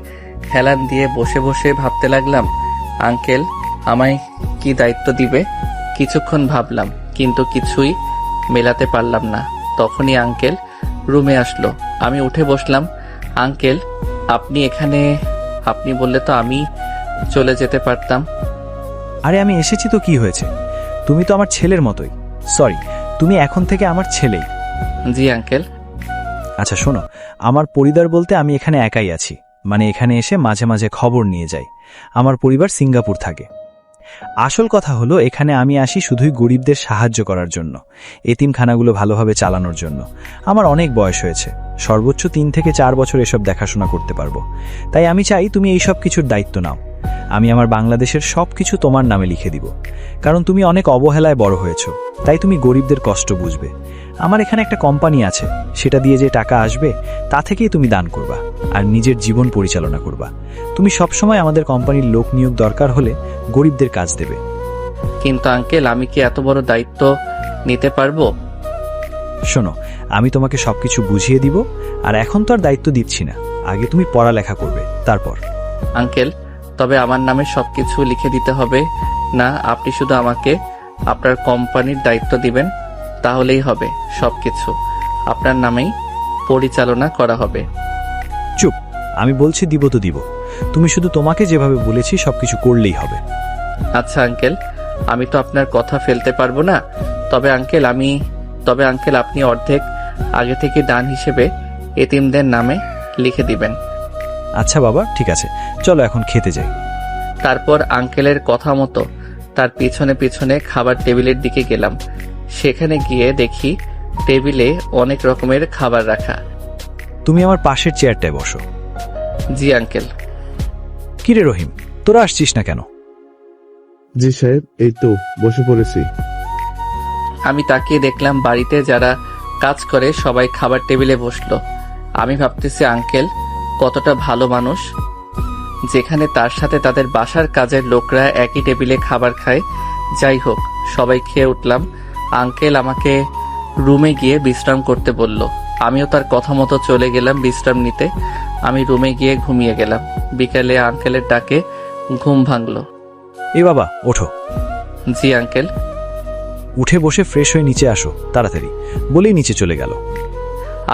হেলান দিয়ে বসে বসে ভাবতে লাগলাম, আঙ্কেল আমায় কি দায়িত্ব দিবে। কিছুক্ষণ ভাবলাম, কিন্তু কিছুই মেলাতে পারলাম না। তখনই আঙ্কেল রুমে আসলো। আমি উঠে বসলাম। আঙ্কেল, আপনি এখানে? আপনি বললে তো আমি চলে যেতে পারতাম। আরে আমি এসেছি তো কি হয়েছে, তুমি তো আমার ছেলের মতোই। সরি, তুমি এখন থেকে আমার ছেলেই। জি আঙ্কেল। আচ্ছা শোনো, আমার পরিবার বলতে আমি এখানে একাই আছি, মানে এখানে এসে মাঝে মাঝে খবর নিয়ে যাই। আমার পরিবার সিঙ্গাপুর থাকে। আসল কথা হলো, এখানে আমি আসি শুধুই গরিবদের সাহায্য করার জন্য, এতিমখানাগুলো ভালোভাবে চালানোর জন্য। আমার অনেক বয়স হয়েছে, সর্বোচ্চ 3 থেকে 4 বছর এসব দেখাশোনা করতে পারবো। তাই আমি চাই তুমি এই সব কিছুর দায়িত্ব নাও। আমি আমার বাংলাদেশের সবকিছু তোমার নামে লিখে দিব, কারণ তুমি অনেক অবহেলায় বড় হয়েছো, তাই তুমি গরিবদের কষ্ট বুঝবে। আমার এখানে একটা কোম্পানি আছে, সেটা দিয়ে যে টাকা আসবে তা থেকেই তুমি দান করবা আর নিজের জীবন পরিচালনা করবা। তুমি সবসময় আমাদের কোম্পানির লোক নিয়োগ দরকার হলে গরিবদের কাজ দেবে। কিন্তু আঙ্কেল, আমি কি এত বড় দায়িত্ব নিতে পারবো? শোনো, আমি তোমাকে সবকিছু বুঝিয়ে দিব, আর এখন তো আর দায়িত্ব দিচ্ছি না। আগে তুমি পড়ালেখা করবে, তারপর। আঙ্কেল, তবে আমার নামে সবকিছু লিখে দিতে হবে না? আপনি শুধু আমাকে আপনার কোম্পানির দায়িত্ব দিবেন, তাহলেই হবে। সবকিছু আপনার নামেই পরিচালনা করা হবে। চুপ, আমি বলছি দিব তো দিব, তুমি শুধু তোমাকে যেভাবে বলেছি সবকিছু করলেই হবে। আচ্ছা আঙ্কেল, আমি তো আপনার কথা ফেলতে পারবো না। তবে আঙ্কেল আপনি অর্ধেক আগে থেকে দান হিসেবে এতিমদের নামে লিখে দিবেন। আচ্ছা বাবা, ঠিক আছে, চলো এখন খেতে যাই। তারপর আঙ্কেলের কথা মতো তার পিছনে পিছনে খাবার টেবিলের দিকে গেলাম। সেখানে গিয়ে দেখি টেবিলে অনেক রকমের খাবার রাখা। তুমি আমার পাশের চেয়ারটায় বসো। জি আঙ্কেল। কিরে রহিম, তোরা আসছিস না কেন? জি সাহেব, এই তো বসে পড়েছি। আমি তাকিয়ে দেখলাম বাড়িতে যারা কাজ করে সবাই খাবার টেবিলে বসলো। আমি ভাবতেছি আঙ্কেল কতটা ভালো মানুষ, যেখানে তার সাথে তাদের বাসার কাজের লোকরা একই টেবিলে খাবার খায়। যাই হোক, সবাই খেয়ে উঠলাম। আঙ্কেল আমাকে রুমে গিয়ে বিশ্রাম করতে বলল। আমিও তার কথা মতো চলে গেলাম বিশ্রাম নিতে। আমি রুমে গিয়ে ঘুমিয়ে গেলাম। বিকেলে আঙ্কেলের ডাকে ঘুম ভাঙলো। এ বাবা ওঠো। জি আঙ্কেল। উঠে বসে ফ্রেশ হয়ে নিচে আসো তাড়াতাড়ি, বলেই নিচে চলে গেল।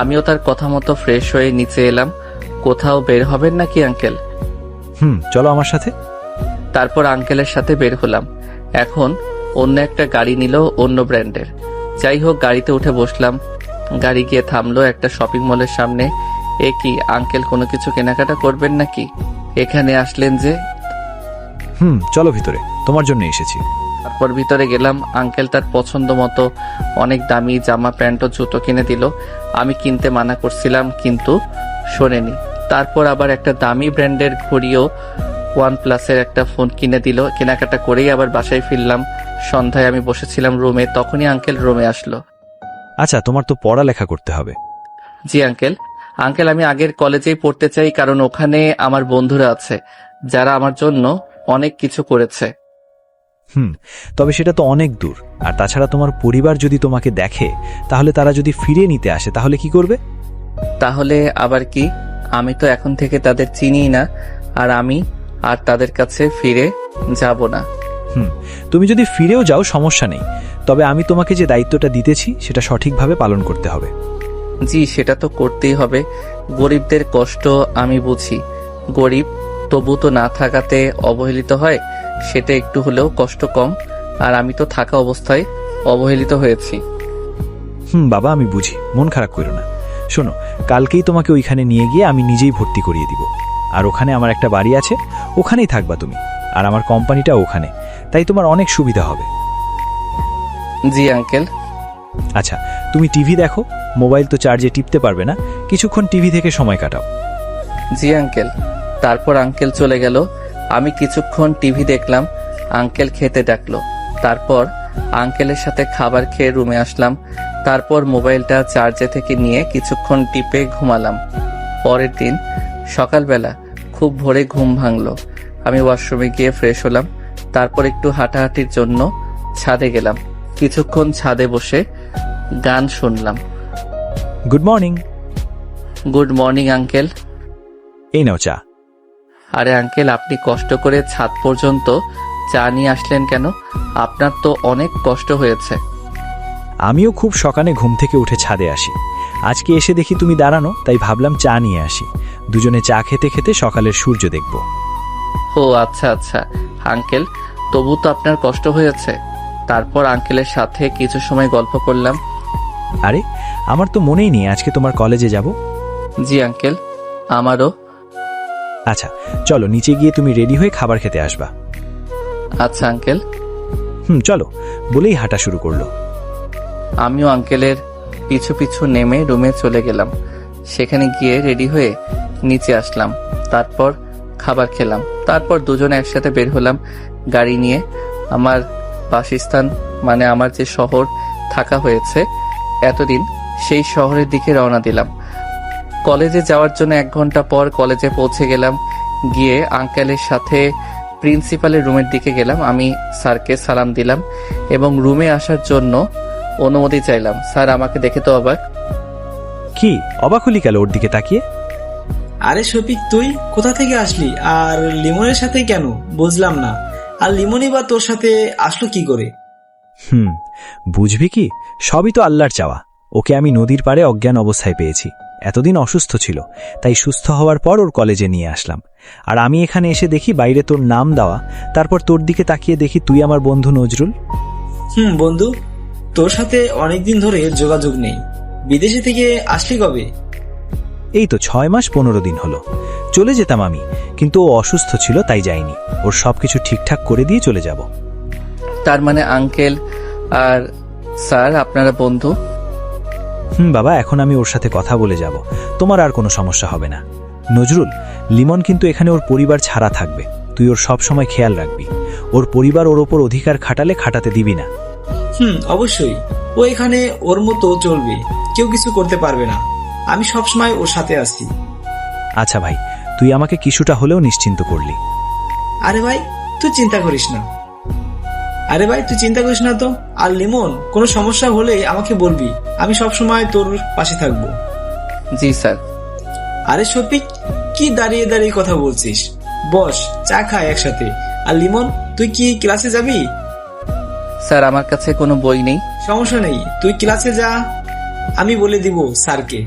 আমিও তার কথা মতো ফ্রেশ হয়ে নিচে এলাম। কোথাও বের হবেন নাকি আঙ্কেল? চলো আমার সাথে। তারপর আঙ্কেলের সাথে বের হলাম। এখন অন্য একটা গাড়ি নিল, অন্য ব্র্যান্ডের। যাই হোক, গাড়িতে উঠে বসলাম। গাড়ি গিয়ে থামলো একটা শপিং মলের সামনে। এ কি আঙ্কেল, কোনো কিছু কেনাকাটা করবেন নাকি? এখানে আসলেন যে? চলো ভিতরে, তোমার জন্য এসেছি। তারপর ভিতরে গেলাম। আঙ্কেল তার পছন্দ মতো অনেক দামি জামা প্যান্ট ও জুতো কিনে দিল। আমি কিনতে মানা করছিলাম কিন্তু শোনেনি। তারপর আবার একটা দামি ব্র্যান্ডের ঘড়িও, OnePlus-এর একটা ফোন কিনে দিল। কেনাকাটা করেই আবার বাসায় ফিরলাম। সন্ধ্যায় আমি বসেছিলাম রুমে, তখনই আঙ্কেল রুমে আসলো। আচ্ছা, তোমার তো পড়ালেখা করতে হবে। জি আঙ্কেল। আঙ্কেল, আমি আগের কলেজেই পড়তে চাই, কারণ ওখানে আমার বন্ধুরা আছে যারা আমার জন্য অনেক কিছু করেছে। তবে সেটা তো অনেক দূর। আর তাছাড়া তোমার পরিবার যদি তোমাকে দেখে, তাহলে তারা যদি ফিরিয়ে নিতে আসে, তাহলে কি করবে? তাহলে আবার কি? আমি তো এখন থেকে তাদের চিনিই না, আর আমি আর তাদের কাছে ফিরে যাব না। তুমি যদি ফিরেও যাও সমস্যা নেই, তবে আমি তোমাকে যে দায়িত্বটা দিতেছি সেটা সঠিকভাবে পালন করতে হবে। জি, সেটা তো করতেই হবে। গরিবদের কষ্ট আমি বুঝি। গরিব তবু তো না থাকাতে অবহেলিত হয়, সেটা একটু হলেও কষ্ট কম। আর আমি তো থাকা অবস্থায় অবহেলিত হয়েছি। বাবা, আমি বুঝি, মন খারাপ করো না। শোনো, কালকেই তোমাকে ওইখানে নিয়ে গিয়ে আমি নিজেই ভর্তি করিয়ে দিব। আর ওখানে আমার একটা বাড়ি আছে, ওখানেই থাকবা তুমি। আর আমার কোম্পানিটা ওখানে, তাই তোমার অনেক সুবিধা হবে। জি আঙ্কেল। আচ্ছা, তুমি টিভি দেখো, মোবাইল তো চার্জে টিপতে পারবে না, কিছুক্ষণ টিভি থেকে সময় কাটাও। জি আঙ্কেল। তারপর আঙ্কেল চলে গেল। আমি কিছুক্ষণ টিভি দেখলাম। আঙ্কেল খেতে ডাকলো। তারপর আঙ্কেলের সাথে খাবার খেয়ে রুমে আসলাম। তারপর মোবাইলটা চার্জে থেকে নিয়ে কিছুক্ষণ টিপে ঘুমালাম। পরের দিন সকালবেলা খুব ভোরে ঘুম ভাঙলো। আমি ওয়াশরুমে গিয়ে ফ্রেশ হলাম। তারপর একটু হাঁটাহাঁটির জন্য ছাদে গেলাম। কিছুক্ষণ ছাদে বসে গান শুনলাম। Good morning. Good morning uncle. এই নাও চা। আরে আঙ্কেল, আপনি কষ্ট করে ছাদ পর্যন্ত চা নিয়ে আসলেন কেন? আপনার তো অনেক কষ্ট হয়েছে। আমিও খুব সকালে ঘুম থেকে উঠে ছাদে আসি। আজকে এসে দেখি তুমি দাঁড়ানো, তাই ভাবলাম চা নিয়ে আসি। দুজনে চা খেতে খেতে সকালের সূর্য দেখব। ও আচ্ছা আচ্ছা আঙ্কেল, তবু তো আপনার কষ্ট হয়েছে। তারপর আঙ্কেলের সাথে কিছু সময় গল্প করলাম। আরে, আমার তো মনেই নেই আজকে তোমার কলেজে যাব। জি আঙ্কেল, আমারও। আচ্ছা চলো, নিচে গিয়ে তুমি রেডি হয়ে খাবার খেতে আসবা। আচ্ছা আঙ্কেল। চলো, বলেই হাঁটা শুরু করলো। আমিও আঙ্কেলের পিছু পিছু নেমে রুমে চলে গেলাম। সেখানে গিয়ে রেডি হয়ে নিচে আসলাম। তারপর খাবার খেলাম। তারপর দুজনে একসাথে বের হলাম গাড়ি নিয়ে। আমার বাসস্থান, মানে আমার যে শহর থাকা হয়েছে এতদিন, সেই শহরের দিকে রওনা দিলাম। কলেজে যাওয়ার জন্য 1 ঘন্টা পর কলেজে পৌঁছে গেলাম। গিয়ে আঙ্কেলের সাথে প্রিন্সিপালের রুমের দিকে গেলাম। আমি স্যারকে সালাম দিলাম এবং রুমে আসার জন্য অনুমতি চাইলাম। স্যার আমাকে দেখে তো অবাক। কি অবাক হলি কেন ওর দিকে তাকিয়ে? আরে শফিক, তুই কোথা থেকে আসলি আর লিমনের সাথে কেন বুঝলাম না। আর লিমনই বা তোর সাথে আসলো কি করে? বুঝবি কি, সবই তো আল্লাহর চাওয়া। ওকে আমি নদীর পাড়ে অজ্ঞান অবস্থায় পেয়েছি। এতদিন অসুস্থ ছিল, তাই সুস্থ হওয়ার পর ওর কলেজে নিয়ে আসলাম। আর আমি এখানে এসে দেখি বাইরে তোর নাম দেওয়া। তারপর তোর দিকে তাকিয়ে দেখি তুই আমার বন্ধু নজরুল। বন্ধু, তোর সাথে অনেকদিন ধরে যোগাযোগ নেই। বিদেশে থেকে আসলি কবে? এই তো 6 মাস 15 দিন হলো। চলে যেতাম আমি, কিন্তু ও অসুস্থ ছিল তাই যাইনি। ওর সবকিছু ঠিকঠাক করে দিয়ে চলে যাব। তার মানে আঙ্কেল আর স্যার আপনারা বন্ধু? বাবা, এখন আমি ওর সাথে কথা বলে যাব, তোমার আর কোনো সমস্যা হবে না। নজরুল, লিমন কিন্তু এখানে ওর পরিবার ছাড়া থাকবে। তুই ওর সব সময় খেয়াল রাখবি। ওর পরিবার ওর ওপর অধিকার খাটালে খাটাতে দিবি না। অবশ্যই। ও এখানে ওর মতো চলবে, কেউ কিছু করতে পারবে না। আমি সবসময় ওর সাথে আছি। আচ্ছা ভাই, তুই আমাকে কিছুটা হলেও নিশ্চিন্ত করলি। আরে ভাই তুই চিন্তা করিস না। তো। আর লিমন, কোনো সমস্যা হলে আমাকে বলবি, আমি সবসময় তোর পাশে থাকবো। জি স্যার। আরে শফিক, কি দাঁড়িয়ে দাঁড়িয়ে কথা বলছিস? বস, চা খায় একসাথে। আর লিমন, তুই কি ক্লাসে যাবি? স্যার আমার কাছে কোনো বই নেই। সমস্যা নেই, তুই ক্লাসে যা, আমি বলে দিব স্যারকে।